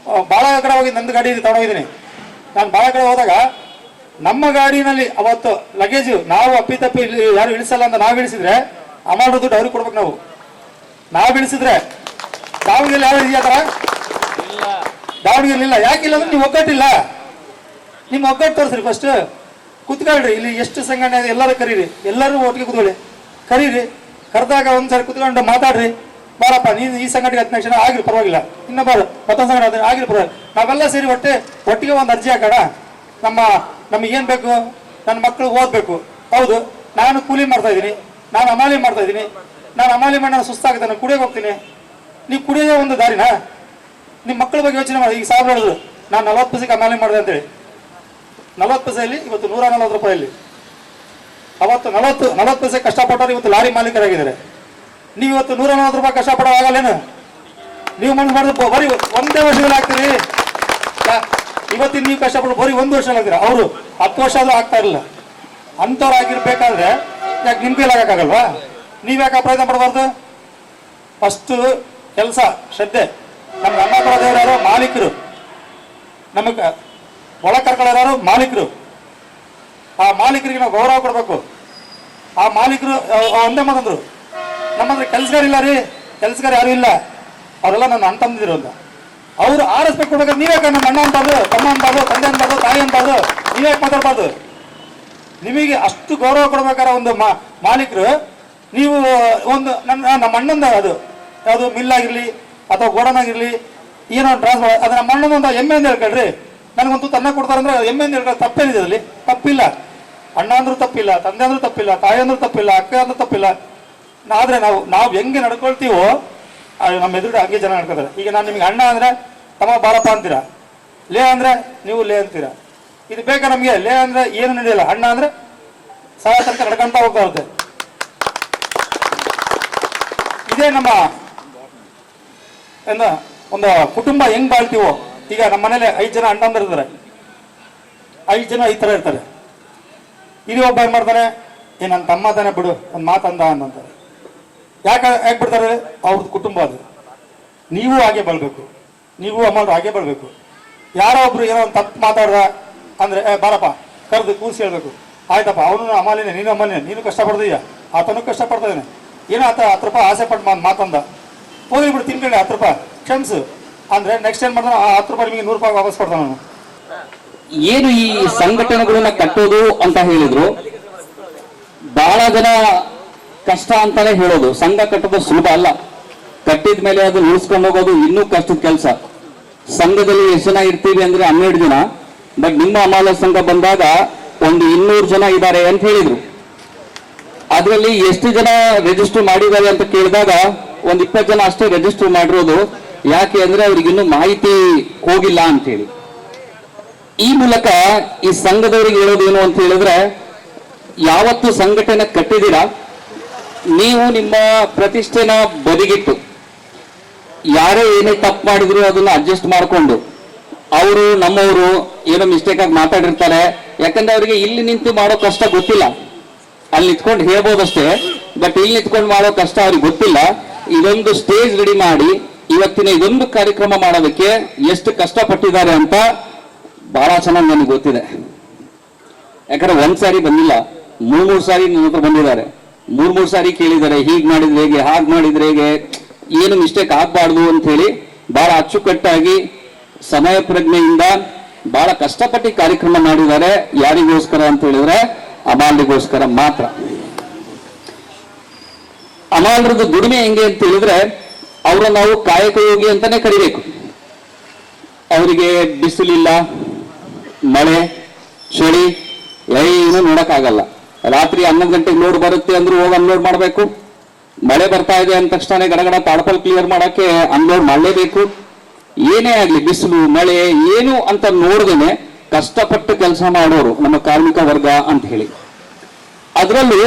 ಭಾಳ ಕಡೆ ಹೋಗಿ ನಂದು ಗಾಡಿ ತಗೊಂಡೋಗಿದ್ದೀನಿ. ನಾನು ಭಾಳ ಕಡೆ ಹೋದಾಗ ನಮ್ಮ ಗಾಡಿನಲ್ಲಿ ಅವತ್ತು ಲಗೇಜು ನಾವು ಅಪ್ಪಿತಪ್ಪಿ ಯಾರು ಇಳಿಸಲ್ಲ ಅಂತ ನಾವು ಇಳಿಸಿದ್ರೆ ಅಮೌಂಟ್ ದುಡ್ಡು ಅವ್ರಿಗೆ ಕೊಡ್ಬೇಕು. ನಾವು ಇಳಿಸಿದ್ರೆ ದಾವಣಗೆರೆ ಯಾವ ಇದೆಯಾ ಥರ? ದಾವಣಗೆರೆ ಇಲ್ಲ. ಯಾಕಿಲ್ಲ ಅಂದ್ರೆ ನೀವು ಒಗ್ಗಟ್ಟಿಲ್ಲ. ನಿಮ್ಮ ಒಗ್ಗಟ್ಟು ತೋರಿಸ್ರಿ. ಫಸ್ಟ್ ಕುತ್ಕೊಳ್ರಿ. ಇಲ್ಲಿ ಎಷ್ಟು ಸಂಘಟನೆ ಇದೆ ಎಲ್ಲರೂ ಕರೀರಿ, ಎಲ್ಲರೂ ಒಟ್ಟಿಗೆ ಕುತ್ಕೊಳ್ಳಿ, ಕರೀರಿ. ಕರೆದಾಗ ಒಂದ್ಸರಿ ಕುತ್ಕೊಂಡು ಮಾತಾಡ್ರಿ. ಬಾರಪ್ಪ, ನೀನು ಈ ಸಂಘಟನೆಗೆ 10 ಲಕ್ಷ ಆಗಿರಿ ಪರವಾಗಿಲ್ಲ, ಇನ್ನೊಬ್ಬರು ಮತ್ತೊಂದು ಸಂಘಟನೆ ಆಗಿರಿ ಪರವಾಗಿಲ್ಲ, ನಾವೆಲ್ಲ ಸೇರಿ ಒಟ್ಟಿಗೆ ಒಂದು ಅರ್ಜಿ ಹಾಕೋಣ. ನಮಗೇನು ಬೇಕು, ನನ್ನ ಮಕ್ಕಳು ಓದಬೇಕು. ಹೌದು, ನಾನು ಕೂಲಿ ಮಾಡ್ತಾ ಇದ್ದೀನಿ, ನಾನು ಅಮಾಲಿ ಮಾಡ್ತಾ ಇದ್ದೀನಿ, ನಾನು ಅಮಾಲಿ ಮಾಡಿ ನಾನು ಸುಸ್ತಾಗುತ್ತೆ, ನಾನು ಕುಡಿಯೋಕೆ ಹೋಗ್ತೀನಿ. ನೀವು ಕುಡಿಯೋದೇ ಒಂದು ದಾರಿನಾ? ನಿಮ್ಮ ಮಕ್ಕಳ ಬಗ್ಗೆ ಯೋಚನೆ ಮಾಡಿ. ಈಗ ಸಾಹೇಬ್ರು ಹೇಳಿದ್ರು ನಾನು 40 ಪೈಸೆಗೆ ಅಮಾಲಿ ಮಾಡಿದೆ ಅಂತೇಳಿ. 40 ಪೈಸೆಯಲ್ಲಿ ಇವತ್ತು 140 ರೂಪಾಯಲ್ಲಿ. ಅವತ್ತು 40 ಪೈಸೆ ಕಷ್ಟಪಟ್ಟವ್ರು ಇವತ್ತು ಲಾರಿ ಮಾಲೀಕರಾಗಿದ್ದಾರೆ. ನೀವು ಇವತ್ತು 140 ರೂಪಾಯಿ ಕಷ್ಟಪಡೋ ಆಗಲ್ಲೇನು? ನೀವು ಮನಸ್ಸು ಮಾಡಿದ್ರೆ ಬರೀ ಒಂದೇ ವರ್ಷದಲ್ಲಿ ಆಗ್ತೀರಿ. ಇವತ್ತಿನ ನೀವು ಕಷ್ಟಪಟ್ಟು ಬರೀ 1 ವರ್ಷ ಆಗ್ತೀರ, ಅವರು 10 ವರ್ಷ ಆದ್ರೂ ಆಗ್ತಾ ಇರಲಿಲ್ಲ. ಅಂಥವ್ರು ಆಗಿರ್ಬೇಕಾದ್ರೆ ಯಾಕೆ ನಿಮ್ ಕೈಲಿ ಆಗಕ್ಕಾಗಲ್ವಾ? ನೀವ್ಯಾಕೆ ಪ್ರಯತ್ನ ಪಡಬಾರ್ದು? ಫಸ್ಟು ಕೆಲಸ, ಶ್ರದ್ಧೆ. ನಮ್ಗೆ ಅನ್ನ ಕೊಡೋದೇವ್ರು ಯಾರು? ಮಾಲೀಕರು. ನಮಗೆ ಒಳ ಕರ್ಕೊಳ್ಳೋರು ಮಾಲೀಕರು. ಆ ಮಾಲೀಕರಿಗೆ ನಾವು ಗೌರವ ಕೊಡಬೇಕು. ಆ ಮಾಲೀಕರು ಒಂದೇ ಮಾತಂದ್ರು, ನಮ್ಮಂದ್ರೆ ಕೆಲಸಗಾರ ಇಲ್ಲ ರೀ, ಕೆಲಸಗಾರ ಯಾರು ಇಲ್ಲ, ಅವರೆಲ್ಲ ನನ್ನ ಅಣ್ಣ ತಮ್ಮದಿರು ಅಂತ. ಅವ್ರು ಆ ರೆಸ್ಪೆಕ್ಟ್ ಕೊಡ್ಬೇಕಾದ್ರೆ ನೀವ್ಯಾಕೆ ನಮ್ಮ ಅಣ್ಣ ಅಂತಾದ್ರು, ತಮ್ಮ ಅಂತಾದ್ರು, ತಂದೆ ಅಂತಾದ್ರು, ತಾಯಿ ಅಂತಾದ್ರು, ನೀವ್ಯಾಕೆ ಮಾತಾಡ್ಬಾರ್ದು? ನಿಮಗೆ ಅಷ್ಟು ಗೌರವ ಕೊಡ್ಬೇಕಾದ್ರೆ ಒಂದು ಮಾಲೀಕರು, ನೀವು ಒಂದು ನಮ್ಮ ಅಣ್ಣಂದ ಅದು ಯಾವುದು ಮಿಲ್ ಆಗಿರಲಿ ಅಥವಾ ಗೋಡನ್ ಆಗಿರಲಿ, ಏನೋ ಟ್ರಾನ್ಸ್ಫರ್, ಅದು ನಮ್ಮ ಅಣ್ಣನೊಂದು ಹೆಮ್ಮೆ ಅಂತ ಹೇಳ್ಕೊಳ್ರಿ. ನನಗೊಂದು ತನ್ನ ಕೊಡ್ತಾರಂದ್ರೆ ಹೆಮ್ಮೆ ಅಂತ ಹೇಳ್ಕೊಳ್ಳಿ. ತಪ್ಪೇನಿದೆ ಅದರಲ್ಲಿ? ತಪ್ಪಿಲ್ಲ. ಅಣ್ಣ ಅಂದ್ರೂ ತಪ್ಪಿಲ್ಲ, ತಂದೆ ಅಂದ್ರೂ ತಪ್ಪಿಲ್ಲ, ತಾಯಿ ಅಂದ್ರೂ ತಪ್ಪಿಲ್ಲ, ಅಕ್ಕ ಅಂದ್ರೂ ತಪ್ಪಿಲ್ಲ. ಆದರೆ ನಾವು ಹೆಂಗೆ ನಡ್ಕೊಳ್ತೀವೋ ನಮ್ಮ ಎದುರು ಹಂಗೆ ಜನ ನಡ್ಕೋತಾರೆ. ಈಗ ನಾನು ನಿಮ್ಗೆ ಅಣ್ಣ ಅಂದರೆ ತಮ್ಮ ಬಾರಪ್ಪ ಅಂತೀರಾ, ಲೇ ಅಂದರೆ ನೀವು ಲೇ ಅಂತೀರಾ. ಇದು ಬೇಕಾ ನಮಗೆ? ಲೇ ಅಂದರೆ ಏನು ನಡೆಯಲ್ಲ, ಅಣ್ಣ ಅಂದರೆ ಸಾಯ ತನಕ ನಡ್ಕೊಂತ ಹೋಗ್ತಾ ಇರುತ್ತೆ. ಇದೇ ನಮ್ಮ ಒಂದು ಕುಟುಂಬ ಹೆಂಗ್ ಬಾಳ್ತೀವೋ ಈಗ ನಮ್ಮ ಮನೇಲಿ 5 ಜನ ಅಣ್ಣಂದಿರು ಇರ್ತಾರೆ, 5 ಜನ ಈ ಥರ ಇರ್ತಾರೆ. ಇಲ್ಲಿ ಒಬ್ಬ ಏನು ಮಾಡ್ತಾನೆ, ನನ್ನ ತಮ್ಮ ತಾನೆ ಬಿಡು ಒಂದು ಮಾತಂದ ಅನ್ನಂತಾರೆ. ಯಾಕೆ ಬಿಡ್ತಾರೆ? ಅವ್ರದ್ದು ಕುಟುಂಬ ಅದು. ನೀವು ಹಾಗೆ ಬೆಳಬೇಕು, ನೀವು ಅಮ್ಮರು ಹಾಗೆ ಬೆಳಬೇಕು. ಯಾರೋ ಒಬ್ರು ಏನೋ ಒಂದು ತಪ್ಪು ಮಾತಾಡ್ದ ಅಂದರೆ ಬಾರಪ್ಪ ಕರೆದು ಕೂರಿಸಿ ಹೇಳ್ಬೇಕು, ಆಯ್ತಪ್ಪ ಅವನು ಅಮ್ಮನೇ ನೀನು ಅಮ್ಮನೇ, ನೀನು ಕಷ್ಟಪಡ್ತೀಯ, ಆತನೂ ಕಷ್ಟಪಡ್ತಾ ಇದ್ದಾನೆ, ಏನೋ ಆತ 10 ರೂಪಾಯಿ ಆಸೆ ಪಟ್ಟು ಮಾತಂದ, ಹೋಗಿ ಬಿಡು ತಿನ್ಕೊಳ್ಳಿ 10 ರೂಪಾಯಿ ಕ್ಷಮಿಸು ಅಂದರೆ ನೆಕ್ಸ್ಟ್ ಏನು ಮಾಡ್ತಾನೆ, ಆ 10 ರೂಪಾಯಿ ನಿಮಗೆ 100 ರೂಪಾಯಿ ವಾಪಸ್ ಕೊಡ್ತಾನೆ ಅವನು. ಏನು ಈ ಸಂಘಟನೆಗಳನ್ನ ಕಟ್ಟೋದು ಅಂತ ಹೇಳಿದ್ರು, ಬಹಳ ಜನ ಕಷ್ಟ ಅಂತಾನೆ ಹೇಳೋದು. ಸಂಘ ಕಟ್ಟೋದು ಸುಲಭ ಅಲ್ಲ, ಕಟ್ಟಿದ ಮೇಲೆ ಅದು ಉಳಿಸ್ಕೊಂಡು ಹೋಗೋದು ಇನ್ನೂ ಕಷ್ಟದ ಕೆಲಸ. ಸಂಘದಲ್ಲಿ ಎಷ್ಟು ಜನ ಇರ್ತೀವಿ ಅಂದ್ರೆ 12 ಜನ, ಬಟ್ ನಿಮ್ಮ ಅಮಾಲ ಸಂಘ ಬಂದಾಗ ಒಂದು 200 ಜನ ಇದ್ದಾರೆ ಅಂತ ಹೇಳಿದ್ರು. ಅದರಲ್ಲಿ ಎಷ್ಟು ಜನ ರಿಜಿಸ್ಟರ್ ಮಾಡಿದ್ದಾರೆ ಅಂತ ಕೇಳಿದಾಗ ಒಂದು 20 ಜನ ಅಷ್ಟೇ ರಿಜಿಸ್ಟರ್ ಮಾಡಿರೋದು. ಯಾಕೆ ಅಂದ್ರೆ ಅವ್ರಿಗೆ ಇನ್ನೂ ಮಾಹಿತಿ ಹೋಗಿಲ್ಲ ಅಂತ ಹೇಳಿ. ಈ ಮೂಲಕ ಈ ಸಂಘದವರಿಗೆ ಹೇಳೋದೇನು ಅಂತ ಹೇಳಿದ್ರೆ, ಯಾವತ್ತು ಸಂಘಟನೆ ಕಟ್ಟಿದ್ದೀರಾ ನೀವು ನಿಮ್ಮ ಪ್ರತಿಷ್ಠೆನ ಬದಿಗಿಟ್ಟು ಯಾರೇ ಏನೇ ತಪ್ಪು ಮಾಡಿದ್ರು ಅದನ್ನ ಅಡ್ಜಸ್ಟ್ ಮಾಡಿಕೊಂಡು, ಅವರು ನಮ್ಮವರು ಏನೋ ಮಿಸ್ಟೇಕ್ ಆಗಿ ಮಾತಾಡಿರ್ತಾರೆ, ಯಾಕಂದ್ರೆ ಅವರಿಗೆ ಇಲ್ಲಿ ನಿಂತು ಮಾಡೋ ಕಷ್ಟ ಗೊತ್ತಿಲ್ಲ. ಅಲ್ಲಿ ನಿಂತ್ಕೊಂಡು ಹೇಳ್ಬೋದಷ್ಟೇ, ಬಟ್ ಇಲ್ಲಿ ನಿಂತ್ಕೊಂಡು ಮಾಡೋ ಕಷ್ಟ ಅವ್ರಿಗೆ ಗೊತ್ತಿಲ್ಲ. ಇದೊಂದು ಸ್ಟೇಜ್ ರೆಡಿ ಮಾಡಿ ಇವತ್ತಿನ ಇದೊಂದು ಕಾರ್ಯಕ್ರಮ ಮಾಡೋದಕ್ಕೆ ಎಷ್ಟು ಕಷ್ಟಪಟ್ಟಿದ್ದಾರೆ ಅಂತ ಬಹಳ ಚೆನ್ನಾಗಿ ನನಗೆ ಗೊತ್ತಿದೆ. ಯಾಕಂದ್ರೆ 1 ಸಾರಿ ಬಂದಿಲ್ಲ, 3 ಸಾರಿ ನನ್ನ ಹತ್ರ ಬಂದಿದ್ದಾರೆ, 3 ಸಾರಿ ಕೇಳಿದ್ದಾರೆ, ಹೀಗ್ ಮಾಡಿದ್ರೆ ಹೇಗೆ, ಹಾಗೆ ಮಾಡಿದ್ರೆ ಹೇಗೆ, ಏನು ಮಿಸ್ಟೇಕ್ ಆಗ್ಬಾರ್ದು ಅಂತ ಹೇಳಿ ಬಹಳ ಅಚ್ಚುಕಟ್ಟಾಗಿ ಸಮಯ ಪ್ರಜ್ಞೆಯಿಂದ ಬಹಳ ಕಷ್ಟಪಟ್ಟು ಕಾರ್ಯಕ್ರಮ ಮಾಡಿದ್ದಾರೆ. ಯಾರಿಗೋಸ್ಕರ ಅಂತ ಹೇಳಿದ್ರೆ ಅಮಾಲ್ರಿಗೋಸ್ಕರ ಮಾತ್ರ. ಅಮಾಲ್ರದ್ದು ದುಡಿಮೆ ಹೆಂಗೆ ಅಂತ ಹೇಳಿದ್ರೆ, ಅವರ ನಾವು ಕಾಯಕಯೋಗಿ ಅಂತಾನೆ ಕರಿಬೇಕು. ಅವರಿಗೆ ಬಿಸಿಲಿಲ್ಲ, ಮಳೆ, ಚಳಿ ಏನು ನೋಡಕ್ಕಾಗಲ್ಲ. ರಾತ್ರಿ 11 ಗಂಟೆಗೆ ಲೋಡ್ ಬರುತ್ತೆ ಅಂದ್ರೂ ಹೋಗಿ ಅನ್ಲೋಡ್ ಮಾಡಬೇಕು. ಮಳೆ ಬರ್ತಾ ಇದೆ ಅಂದ ತಕ್ಷಣ ಗಡಗಡ ತಾಡ್ಪಲ್ ಕ್ಲಿಯರ್ ಮಾಡಕ್ಕೆ ಅನ್ಲೋಡ್ ಮಾಡಲೇಬೇಕು. ಏನೇ ಆಗ್ಲಿ, ಬಿಸಿಲು ಮಳೆ ಏನು ಅಂತ ನೋಡ್ದೇನೆ ಕಷ್ಟಪಟ್ಟು ಕೆಲಸ ಮಾಡೋರು ನಮ್ಮ ಕಾರ್ಮಿಕ ವರ್ಗ ಅಂತ ಹೇಳಿ. ಅದರಲ್ಲೂ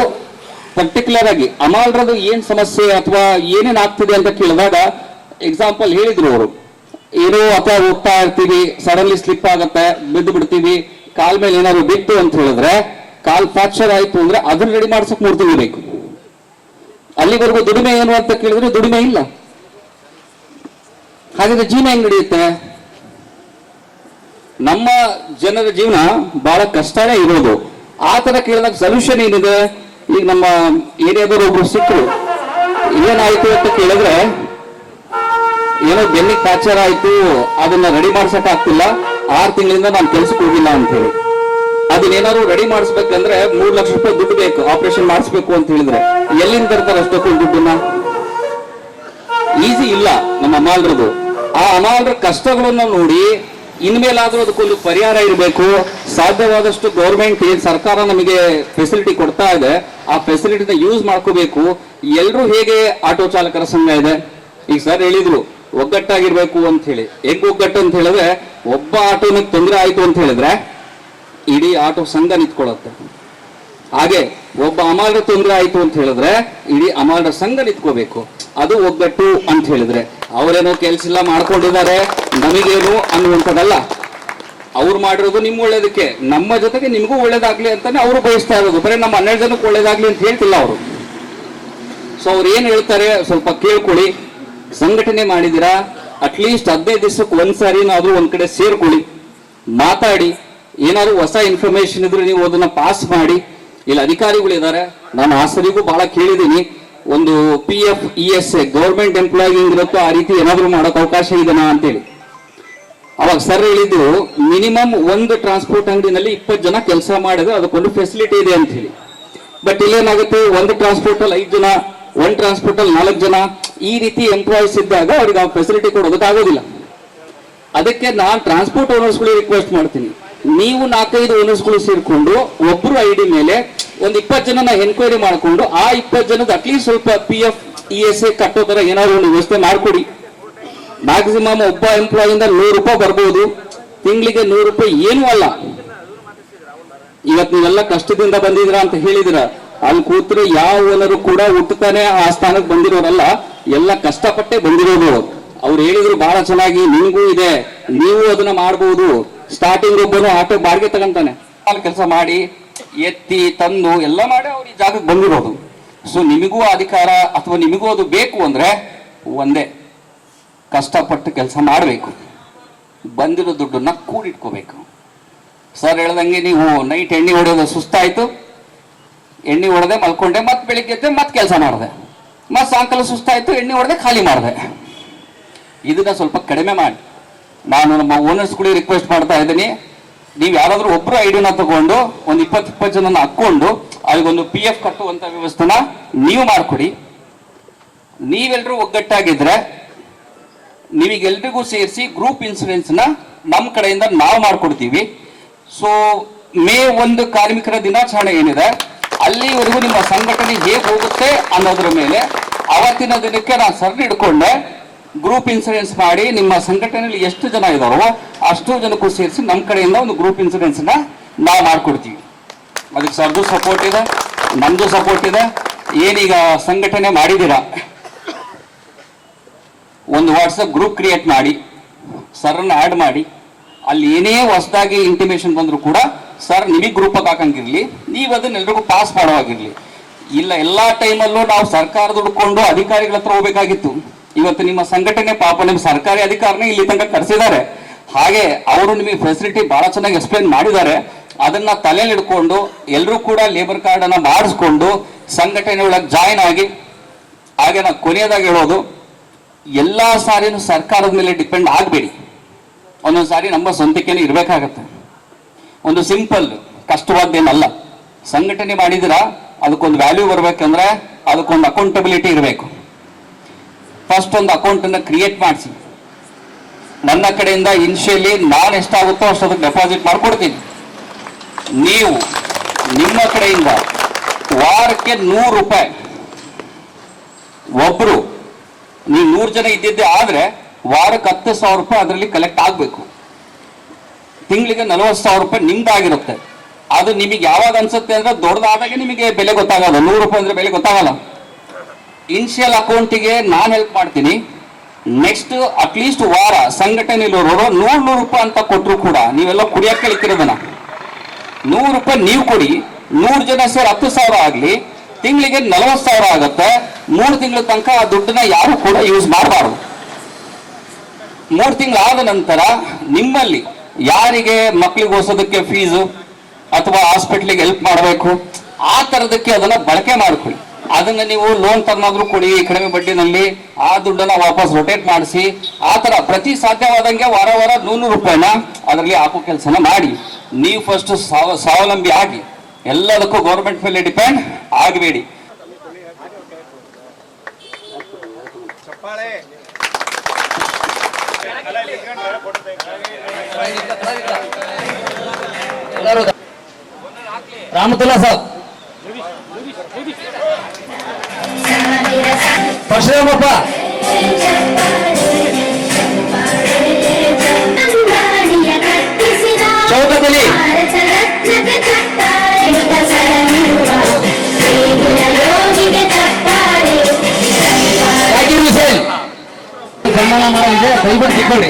ಪರ್ಟಿಕ್ಯುಲರ್ ಆಗಿ ಅಮಾಲ್ರದು ಏನ್ ಸಮಸ್ಯೆ ಅಥವಾ ಏನೇನ್ ಆಗ್ತಿದೆ ಅಂತ ಕೇಳಿದಾಗ ಎಕ್ಸಾಂಪಲ್ ಹೇಳಿದ್ರು ಅವರು. ಏನೋ ಅಥವಾ ಹೋಗ್ತಾ ಇರ್ತೀವಿ, ಸಡನ್ಲಿ ಸ್ಲಿಪ್ ಆಗತ್ತೆ, ಬಿದ್ದು ಬಿಡ್ತೀವಿ, ಕಾಲ್ ಮೇಲೆ ಏನಾದ್ರು ಬಿತ್ತು ಅಂತ ಹೇಳಿದ್ರೆ, ಕಾಲ್ ಫ್ರಾಕ್ಚರ್ ಆಯ್ತು ಅಂದ್ರೆ ಅದನ್ನ ರೆಡಿ ಮಾಡ್ಸಕ್ 3 ತಿಂಗಳು ಬೇಕು. ಅಲ್ಲಿವರೆಗೂ ದುಡಿಮೆ ಏನು ಅಂತ ಕೇಳಿದ್ರೆ ದುಡಿಮೆ ಇಲ್ಲ. ಹಾಗಾದ್ರೆ ಜೀವನ ಹೆಂಗ್ ನಡೆಯುತ್ತೆ? ನಮ್ಮ ಜನರ ಜೀವನ ಬಹಳ ಕಷ್ಟನೇ ಇರೋದು. ಆ ತರ ಕೇಳಿದಾಗ ಸೊಲ್ಯೂಷನ್ ಏನಿದೆ? ಈಗ ನಮ್ಮ ಏರಿಯಾದವರು ಒಬ್ರು ಸಿಕ್ಕರು, ಏನಾಯ್ತು ಅಂತ ಕೇಳಿದ್ರೆ, ಏನೋ ಬೆನ್ನಿಗೆ ಫ್ರಾಕ್ಚರ್ ಆಯ್ತು, ಅದನ್ನ ರೆಡಿ ಮಾಡ್ಸಕ್ ಆಗ್ತಿಲ್ಲ, 6 ತಿಂಗಳಿಂದ ನಾನು ಕೆಲ್ಸಕ್ಕೆ ಹೋಗಿಲ್ಲ ಅಂತ ಹೇಳಿ. ಅದನ್ನೇನಾದ್ರು ರೆಡಿ ಮಾಡಿಸ್ಬೇಕಂದ್ರೆ 3 ಲಕ್ಷ ರೂಪಾಯಿ ದುಡ್ಡು ಬೇಕು, ಆಪರೇಷನ್ ಮಾಡಿಸ್ಬೇಕು ಅಂತ ಹೇಳಿದ್ರೆ ಎಲ್ಲಿಂದ ತರ್ತಾರೆ ಅಷ್ಟೊಂದು ದುಡ್ಡನ್ನ? ಈಸಿ ಇಲ್ಲ ನಮ್ಮ ಅಮಾಲ್ರದು. ಆ ಅಮಾಲ್ರ ಕಷ್ಟಗಳನ್ನ ನೋಡಿ ಇನ್ಮೇಲಾದ್ರೂ ಅದಕ್ಕೊಂದು ಪರಿಹಾರ ಇರಬೇಕು. ಸಾಧ್ಯವಾದಷ್ಟು ಗೌರ್ಮೆಂಟ್ ಏನ್ ಸರ್ಕಾರ ನಮಗೆ ಫೆಸಿಲಿಟಿ ಕೊಡ್ತಾ ಇದೆ, ಆ ಫೆಸಿಲಿಟಿನ ಯೂಸ್ ಮಾಡ್ಕೋಬೇಕು. ಎಲ್ರೂ ಹೇಗೆ ಆಟೋ ಚಾಲಕರ ಸಂಘ ಇದೆ, ಈಗ ಸರ್ ಹೇಳಿದ್ರು ಒಗ್ಗಟ್ಟಾಗಿರ್ಬೇಕು ಅಂತ ಹೇಳಿ. ಹೆಂಗ್ ಒಗ್ಗಟ್ಟು ಅಂತ ಹೇಳಿದ್ರೆ, ಒಬ್ಬ ಆಟೋನಿಗೆ ತೊಂದರೆ ಆಯ್ತು ಅಂತ ಹೇಳಿದ್ರೆ ಇಡೀ ಆಟೋ ಸಂಘ ನಿಂತ್ಕೊಳ್ಳುತ್ತೆ. ಹಾಗೆ ಒಬ್ಬ ಅಮಾಲ್ರ ತೊಂದರೆ ಆಯ್ತು ಅಂತ ಹೇಳಿದ್ರೆ ಇಡೀ ಅಮಾಲ್ರ ಸಂಘ ನಿಂತ್ಕೋಬೇಕು. ಅದು ಒಗ್ಗಟ್ಟು ಅಂತ ಹೇಳಿದ್ರೆ. ಅವರೇನೋ ಕೆಲ್ಸ ಇಲ್ಲ ಮಾಡ್ಕೊಂಡಿದ್ದಾರೆ ನಮಗೇನು ಅನ್ನುವಂಥದ್ದಲ್ಲ. ಅವ್ರು ಮಾಡಿರೋದು ನಿಮ್ಗೆ ಒಳ್ಳೇದಕ್ಕೆ, ನಮ್ಮ ಜೊತೆಗೆ ನಿಮಗೂ ಒಳ್ಳೇದಾಗ್ಲಿ ಅಂತಾನೆ ಅವರು ಬಯಸ್ತಾ ಇರೋದು. ಬರೀ ನಮ್ಮ 12 ಜನಕ್ಕೆ ಒಳ್ಳೇದಾಗ್ಲಿ ಅಂತ ಹೇಳ್ತಿಲ್ಲ ಅವರು. ಸೊ ಅವ್ರು ಏನ್ ಹೇಳ್ತಾರೆ ಸ್ವಲ್ಪ ಕೇಳ್ಕೊಳ್ಳಿ. ಸಂಘಟನೆ ಮಾಡಿದಿರಾ, ಅಟ್ಲೀಸ್ಟ್ 15 ದಿವಸಕ್ಕೆ 1 ಸಾರಿನಾದ್ರೂ ಒಂದ್ ಕಡೆ ಸೇರ್ಕೊಳ್ಳಿ, ಮಾತಾಡಿ. ಏನಾದ್ರು ಹೊಸ ಇನ್ಫಾರ್ಮೇಶನ್ ಇದ್ರೆ ನೀವು ಅದನ್ನ ಪಾಸ್ ಮಾಡಿ. ಇಲ್ಲಿ ಅಧಿಕಾರಿಗಳಿದ್ದಾರೆ, ನಾನು ಆ ಸರಿಗೂ ಬಹಳ ಕೇಳಿದ್ದೀನಿ, ಒಂದು PF ESA ಗೌರ್ಮೆಂಟ್ ಎಂಪ್ಲಾಯಿ ಹೆಂಗಿರುತ್ತೋ ಆ ರೀತಿ ಏನಾದ್ರು ಮಾಡೋಕೆ ಅವಕಾಶ ಇದೆನಾ ಅಂತೇಳಿ. ಅವಾಗ ಸರ್ ಹೇಳಿದ್ದು, ಮಿನಿಮಮ್ ಒಂದು ಟ್ರಾನ್ಸ್ಪೋರ್ಟ್ ಅಂಗಡಿನಲ್ಲಿ 20 ಜನ ಕೆಲಸ ಮಾಡಿದ್ರೆ ಅದಕ್ಕೊಂದು ಫೆಸಿಲಿಟಿ ಇದೆ ಅಂತ ಹೇಳಿ. ಬಟ್ ಇಲ್ಲೇನಾಗುತ್ತೆ, ಒಂದು ಟ್ರಾನ್ಸ್ಪೋರ್ಟ್ ಅಲ್ಲಿ 5 ಜನ, ಒಂದು ಟ್ರಾನ್ಸ್ಪೋರ್ಟ್ ಅಲ್ಲಿ 4 ಜನ, ಈ ರೀತಿ ಎಂಪ್ಲಾಯೀಸ್ ಇದ್ದಾಗ ಅವ್ರಿಗೆ ಆ ಫೆಸಿಲಿಟಿ ಕೊಡೋದಕ್ಕಾಗೋದಿಲ್ಲ. ಅದಕ್ಕೆ ನಾನು ಟ್ರಾನ್ಸ್ಪೋರ್ಟ್ ಓನರ್ಸ್ಗಳಿಗೆ ರಿಕ್ವೆಸ್ಟ್ ಮಾಡ್ತೀನಿ, ನೀವು 4-5 ಓನರ್ಸ್ಗಳು ಸೇರ್ಕೊಂಡು ಒಬ್ರು ID ಮೇಲೆ ಒಂದು 20 ಜನನ ಎನ್ಕ್ವೈರಿ ಮಾಡಿಕೊಂಡು ಆ 20 ಜನದ ಅಟ್ಲೀಸ್ಟ್ ಸ್ವಲ್ಪ PF ESA ಕಟ್ಟೋ ತರ ಏನಾದ್ರು ಒಂದು ವ್ಯವಸ್ಥೆ ಮಾಡಿಕೊಡಿ. ಮ್ಯಾಕ್ಸಿಮಮ್ ಒಬ್ಬ ಎಂಪ್ಲಾಯಿಂದ 100 ರೂಪಾಯಿ ಬರ್ಬೋದು, ತಿಂಗಳಿಗೆ 100 ರೂಪಾಯಿ ಏನೂ ಅಲ್ಲ. ಇವತ್ತು ನೀವೆಲ್ಲ ಕಷ್ಟದಿಂದ ಬಂದಿದ್ರ ಅಂತ ಹೇಳಿದಿರ, ಅಲ್ಲಿ ಕೂತ್ರೆ ಯಾವ ಓನರು ಕೂಡ ಹುಟ್ಟುತ್ತಾನೆ ಆ ಸ್ಥಾನಕ್ಕೆ ಬಂದಿರೋರಲ್ಲ, ಎಲ್ಲ ಕಷ್ಟಪಟ್ಟೆ ಬಂದಿರೋದು. ಅವ್ರು ಹೇಳಿದ್ರು ಬಹಳ ಚೆನ್ನಾಗಿ, ನಿಮಗೂ ಇದೆ, ನೀವು ಅದನ್ನ ಮಾಡಬಹುದು. ಸ್ಟಾರ್ಟಿಂಗ್ ಒಬ್ಬನು ಆಟೋ ಬಾಡಿಗೆ ತಗೊಂತಾನೆ, ಕೆಲಸ ಮಾಡಿ ಎತ್ತಿ ತಂದು ಎಲ್ಲ ಮಾಡಿ ಅವ್ರು ಈ ಜಾಗಕ್ಕೆ ಬಂದಿರೋದು. ಸೊ ನಿಮಗೂ ಅಧಿಕಾರ ಅಥವಾ ನಿಮಗೂ ಅದು ಬೇಕು ಅಂದ್ರೆ ಒಂದೇ, ಕಷ್ಟಪಟ್ಟು ಕೆಲಸ ಮಾಡಬೇಕು, ಬಂದಿರೋ ದುಡ್ಡನ್ನ ಕೂಡಿಟ್ಕೋಬೇಕು. ಸರ್ ಹೇಳ್ದಂಗೆ ನೀವು ನೈಟ್ ಎಣ್ಣೆ ಹೊಡೆಯೋದು ಸುಸ್ತಾಯ್ತು, ಎಣ್ಣೆ ಹೊಡೆದೆ ಮಲ್ಕೊಂಡೆ, ಮತ್ತೆ ಬೆಳಿಗ್ಗೆ ಎದ್ದೆ ಮತ್ತೆ ಕೆಲಸ ಮಾಡಿದೆ, ಮತ್ತೆ ಸಾಯಂಕಾಲ ಸುಸ್ತಾಯ್ತು, ಎಣ್ಣೆ ಹೊಡೆದೆ ಖಾಲಿ ಮಾಡಿದೆ. ಇದನ್ನ ಸ್ವಲ್ಪ ಕಡಿಮೆ ಮಾಡಿ. ನಾನು ನಮ್ಮ ಓನರ್ಸ್ಗಳಿಗೆ ರಿಕ್ವೆಸ್ಟ್ ಮಾಡ್ತಾ ಇದ್ದೀನಿ, ನೀವು ಯಾರಾದ್ರೂ ಒಬ್ರು ಐಡಿಯಾನ ತಗೊಂಡು ಒಂದು 20 ಜನನ ಹಾಕೊಂಡು ಅದಕ್ಕೊಂದು PF ಕಟ್ಟುವಂತ ವ್ಯವಸ್ಥೆನ ನೀವು ಮಾಡ್ಕೊಡಿ. ನೀವೆಲ್ಲರೂ ಒಗ್ಗಟ್ಟಾಗಿದ್ರೆ ನೀವಿಗೆಲ್ರಿಗೂ ಸೇರಿಸಿ ಗ್ರೂಪ್ ಇನ್ಸೂರೆನ್ಸ್ ನ ನಮ್ಮ ಕಡೆಯಿಂದ ನಾವು ಮಾಡ್ಕೊಡ್ತೀವಿ. ಸೊ ಮೇ 1 ಕಾರ್ಮಿಕರ ದಿನಾಚರಣೆ ಏನಿದೆ ಅಲ್ಲಿವರೆಗೂ ನಿಮ್ಮ ಸಂಘಟನೆ ಹೇಗೆ ಹೋಗುತ್ತೆ ಅನ್ನೋದ್ರ ಮೇಲೆ ಅವತ್ತಿನ ದಿನಕ್ಕೆ ನಾನು ಸರ್ ಹಿಡ್ಕೊಂಡೆ ಗ್ರೂಪ್ ಇನ್ಸೂರೆನ್ಸ್ ಮಾಡಿ ನಿಮ್ಮ ಸಂಘಟನೆಯಲ್ಲಿ ಎಷ್ಟು ಜನ ಇದಾರೋ ಅಷ್ಟು ಜನಕ್ಕೂ ಸೇರಿಸಿ ನಮ್ಮ ಕಡೆಯಿಂದ ಒಂದು ಗ್ರೂಪ್ ಇನ್ಸೂರೆನ್ಸ್ ನ ನಾವು ಮಾಡ್ಕೊಡ್ತೀವಿ. ಅದಕ್ಕೆ ಸರ್ದು ಸಪೋರ್ಟ್ ಇದೆ, ನಮ್ದು ಸಪೋರ್ಟ್ ಇದೆ. ಏನೀಗ ಸಂಘಟನೆ ಮಾಡಿದ್ದೀರಾ, ಒಂದು ವಾಟ್ಸಪ್ ಗ್ರೂಪ್ ಕ್ರಿಯೇಟ್ ಮಾಡಿ ಸರ್ನ ಆ್ಯಡ್ ಮಾಡಿ, ಅಲ್ಲಿ ಏನೇ ಹೊಸದಾಗಿ ಇಂಟಿಮೇಷನ್ ಬಂದರೂ ಕೂಡ ಸರ್ ನಿಮಗೆ ಗ್ರೂಪಾಗಿ ಹಾಕಂಗಿರ್ಲಿ, ನೀವು ಅದನ್ನ ಎಲ್ರಿಗೂ ಪಾಸ್ ಮಾಡುವಾಗಿರ್ಲಿ. ಇಲ್ಲ ಎಲ್ಲ ಟೈಮಲ್ಲೂ ನಾವು ಸರ್ಕಾರ ದುಡ್ಕೊಂಡು ಅಧಿಕಾರಿಗಳ ಹತ್ರ ಹೋಗ್ಬೇಕಾಗಿತ್ತು. ಇವತ್ತು ನಿಮ್ಮ ಸಂಘಟನೆ ಪಾಪ ನಿಮ್ಮ ಸರ್ಕಾರಿ ಅಧಿಕಾರನೇ ಇಲ್ಲಿ ತನಕ ಕರೆಸಿದ್ದಾರೆ. ಹಾಗೆ ಅವರು ನಿಮಗೆ ಫೆಸಿಲಿಟಿ ಬಹಳ ಚೆನ್ನಾಗಿ ಎಕ್ಸ್ಪ್ಲೇನ್ ಮಾಡಿದ್ದಾರೆ. ಅದನ್ನ ತಲೆಯಲ್ಲಿ ಇಟ್ಕೊಂಡು ಎಲ್ಲರೂ ಕೂಡ ಲೇಬರ್ ಕಾರ್ಡ್ ಅನ್ನ ಮಾಡಿಸ್ಕೊಂಡು ಸಂಘಟನೆ ಒಳಗೆ ಜಾಯಿನ್ ಆಗಿ. ಹಾಗೆ ನಾವು ಕೊನೆಯದಾಗಿ ಹೇಳೋದು, ಎಲ್ಲಾ ಸಾರಿನೂ ಸರ್ಕಾರದ ಮೇಲೆ ಡಿಪೆಂಡ್ ಆಗಬೇಡಿ. ಒಂದೊಂದು ಸಾರಿ ನಮ್ಮ ಸ್ವಂತಿಕೆನೇ ಇರಬೇಕಾಗತ್ತೆ. ಒಂದು ಸಿಂಪಲ್ ಕಷ್ಟವಾದ್ದೇನಲ್ಲ. ಸಂಘಟನೆ ಮಾಡಿದಿರಾ, ಅದಕ್ಕೊಂದು ವ್ಯಾಲ್ಯೂ ಬರ್ಬೇಕಂದ್ರೆ ಅದಕ್ಕೊಂದು ಅಕೌಂಟಬಿಲಿಟಿ ಇರಬೇಕು. ಫಸ್ಟ್ ಒಂದು ಅಕೌಂಟ್ ಅನ್ನ ಕ್ರಿಯೇಟ್ ಮಾಡಿಸಿ. ನನ್ನ ಕಡೆಯಿಂದ ಇನಿಷಿಯಲಿ ನಾನು ಎಷ್ಟಾಗುತ್ತೋ ಅಷ್ಟೊಂದು ಡೆಪಾಸಿಟ್ ಮಾಡ್ಕೊಡ್ತೀನಿ. ನೀವು ನಿಮ್ಮ ಕಡೆಯಿಂದ ವಾರಕ್ಕೆ 100 ರೂಪಾಯಿ, ಒಬ್ರು ನೀವು 100 ಜನ ಇದ್ದಿದ್ದೆ ಆದ್ರೆ ವಾರಕ್ಕೆ 10,000 ರೂಪಾಯಿ ಅದರಲ್ಲಿ ಕಲೆಕ್ಟ್ ಆಗಬೇಕು. ತಿಂಗಳಿಗೆ 40,000 ರೂಪಾಯಿ ನಿಮ್ದಾಗಿರುತ್ತೆ. ಅದು ನಿಮಗೆ ಯಾವಾಗ ಅನ್ಸುತ್ತೆ ಅಂದ್ರೆ ದೊಡ್ಡದಾದಾಗ ನಿಮಗೆ ಬೆಲೆ ಗೊತ್ತಾಗಲ್ಲ. 100 ರೂಪಾಯಿ ಅಂದ್ರೆ ಬೆಲೆ ಗೊತ್ತಾಗಲ್ಲ. ಇನಿಷಿಯಲ್ ಅಕೌಂಟಿಗೆ ನಾನು ಹೆಲ್ಪ್ ಮಾಡ್ತೀನಿ. ನೆಕ್ಸ್ಟ್ ಅಟ್ಲೀಸ್ಟ್ ವಾರ ಸಂಘಟನೆಯಲ್ಲಿರೋರು 100 ರೂಪಾಯಿ ಅಂತ ಕೊಟ್ಟರು ಕೂಡ, ನೀವೆಲ್ಲ ಕುಡಿಯಕ್ಕೆ ಕಲಿತಿರೋದನ್ನ 100 ರೂಪಾಯಿ ನೀವು ಕೊಡಿ, 100 ಜನ ಸೇರಿ 10,000 ಆಗಲಿ, ತಿಂಗಳಿಗೆ 40,000 ಆಗುತ್ತೆ. 3 ತಿಂಗಳ ತನಕ ಆ ದುಡ್ಡನ್ನ ಯಾರು ಕೂಡ ಯೂಸ್ ಮಾಡಬಾರ್ದು. 3 ತಿಂಗಳಾದ ನಂತರ ನಿಮ್ಮಲ್ಲಿ ಯಾರಿಗೆ ಮಕ್ಕಳಿಗೆ ಓದಿಸೋದಕ್ಕೆ ಫೀಸು ಅಥವಾ ಹಾಸ್ಪಿಟ್ಲಿಗೆ ಹೆಲ್ಪ್ ಮಾಡಬೇಕು, ಆ ತರದಕ್ಕೆ ಅದನ್ನ ಬಳಕೆ ಮಾಡ್ಕೊಳ್ಳಿ. ಅದನ್ನ ನೀವು ಲೋನ್ ತನ್ನಾದ್ರೂ ಕೊಡಿ ಕಡಿಮೆ ಬಡ್ಡಿನಲ್ಲಿ, ಆ ದುಡ್ಡನ್ನ ವಾಪಸ್ ರೊಟೇಟ್ ಮಾಡಿಸಿ. ಆ ತರ ಪ್ರತಿ ಸಾಧ್ಯವಾದಂಗೆ ವಾರ 100 ರೂಪಾಯಿನ ಅದರಲ್ಲಿ ಹಾಕೋ ಕೆಲಸನ ಮಾಡಿ. ನೀವು ಫಸ್ಟ್ ಸ್ವಾವಲಂಬಿ ಆಗಿ, ಎಲ್ಲದಕ್ಕೂ ಗೌರ್ಮೆಂಟ್ ಮೇಲೆ ಡಿಪೆಂಡ್ ಆಗಬೇಡಿ. ರಾಮತುಲ್ಲಾ ಸಾಬ್, ಪರಶುರಾಮಪ್ಪ, ಚೌಕದಲ್ಲಿ ಸನ್ಮಾನ ಮಾಡಲಿದೆ. ಕೈಬರ್ ತಿಳ್ಕೊಳ್ಳಿ.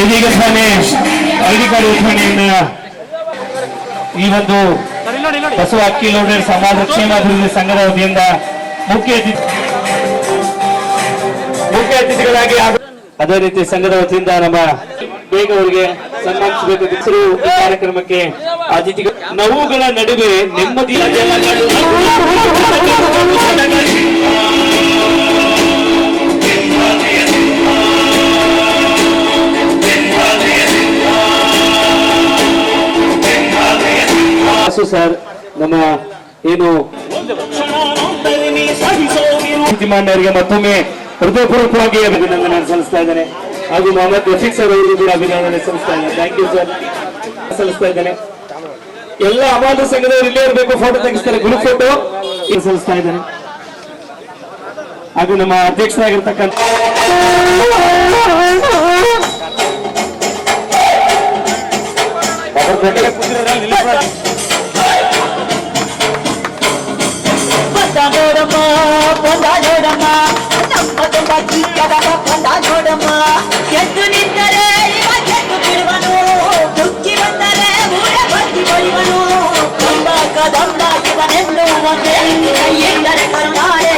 ಇದೀಗ ತಾನೇ ಐಡಿ ಕಾರ್ಡ್ ವಿತರಣೆಯಿಂದ ಈ ಒಂದು ಬಸವ ಅಕ್ಕಿ ಲೋಡರ್ ಸಮಾಜ ಕ್ಷೇಮಾಭಿವೃದ್ಧಿ ಸಂಘದ ವತಿಯಿಂದ ಮುಖ್ಯ ಅತಿಥಿಗಳಾಗಿ, ಅದೇ ರೀತಿ ಸಂಘದ ವತಿಯಿಂದ ನಮ್ಮ ಬೇಗ ಅವರಿಗೆ ಸನ್ಮಾನಿಸಬೇಕು. ಹೆಸರು ಈ ಕಾರ್ಯಕ್ರಮಕ್ಕೆ ಅತಿಥಿಗಳು. ನೋವುಗಳ ನಡುವೆ ನೆಮ್ಮದಿಯ ಸರ್, ನಮ್ಮ ಏನು ಮಾನ್ಯರಿಗೆ ಮತ್ತೊಮ್ಮೆ ಹೃದಯಪೂರ್ವಕವಾಗಿ ಅಭಿನಂದನೆ ಸಲ್ಲಿಸ್ತಾ ಇದ್ದೇನೆ. ಹಾಗೂ ಮೊಹಮ್ಮದ್ ರಫೀಕ್ ಸರ್ ಅವರಿಗೂ ಕೂಡ ಅಭಿನಂದನೆ ಸಲ್ಲಿಸ್ತಾ ಇದ್ದೇನೆ. ಥ್ಯಾಂಕ್ ಯು ಸರ್ ಸಲ್ಲಿಸ್ತಾ ಇದ್ದೇನೆ. ಎಲ್ಲ ಅಮಾನ್ಯ ಸಂಘದವರು ಇಲ್ಲೇ ಇರಬೇಕು, ಫೋಟೋ ತೆಗಿಸ್ತಾರೆ, ಗ್ರೂಪ್ ಫೋಟೋ ಸಲ್ಲಿಸ್ತಾ ಇದ್ದೇನೆ. ಹಾಗೂ ನಮ್ಮ ಅಧ್ಯಕ್ಷರಾಗಿರ್ತಕ್ಕಂಥ ನೋಡಮ್ಮ ಬಂದ ನೋಡಮ್ಮ ನಮ್ಮ ತುಂಬ ಚಿಕ್ಕದ ಬಂದ ನೋಡಮ್ಮ ಎದ್ದು ನಿಂತರೆ ಇವ ಕೆಟ್ಟು ಬಿಡುವನು ದುಃಖಿ ಬಂದರೆ ಊರ ಬತ್ತಿ ಬಳಿವನು ತುಂಬ ಕದಂಬ ಇವನೆಂದು ಒಂದೇ ಕೈಯಿಂದರೆ ಕರುಣಾರೆ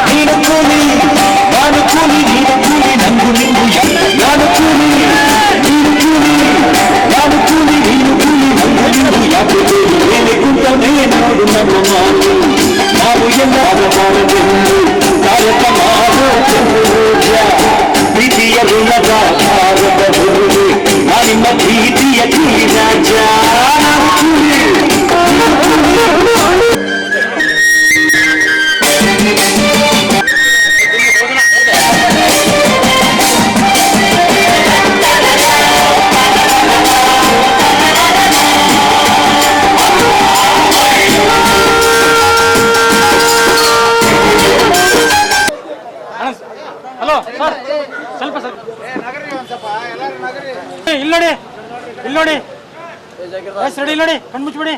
ನೀನು ಕೂಲಿ ನಾನು ಕೂಲಿ ನೀನು ಕೂಲಿ ನಂಗು ನಿಂಗು ನಾನು ಕೂಲಿ ನೀನು ಕೂಲಿ ನಾನು ಕೂಲಿ ನೀನು ಕೂಲಿ ನಂಗು ನಿಂಗು ಯಾಕೆ ಬೇರೆ ಕೂತನೇ ನೋಡು ನಮ್ಮ ಮಾತು ನಾವು ಎಲ್ಲಾರ ಮಾಡಬೇಕು ಕಾಯಕ ಮಾಡೋ ಪ್ರೀತಿಯ ಋಣದ ಭಾರದ ಹುಡುಗಿ ನಾನಿಮ್ಮ ಪ್ರೀತಿಯ ಕೂಲಿ ರಾಜ ನಾವು ಕೂಲಿ ಹಲೋ ಸರ್ ಸ್ವಲ್ಪ ಇಲ್ಲಿ ನೋಡಿ ಇಲ್ಲಿ ನೋಡಿ ರೆಡಿ ಇಲ್ಲಿ ನೋಡಿ ಕಣ್ಣು ಮುಚ್ಚಿಬಿಡಿ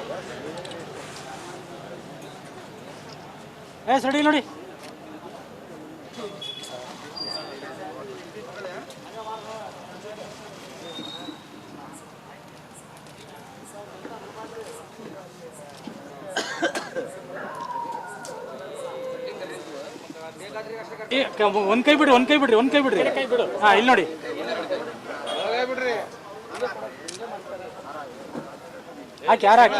ರೆಡಿ ಇಲ್ಲಿ ನೋಡಿ ಒಂದ್ ಕೈ ಬಿಡ್ರಿ ಹಾ ಇಲ್ಲಿ ನೋಡಿ ಹಾಕಿ ಯಾರು ಹಾಕಿ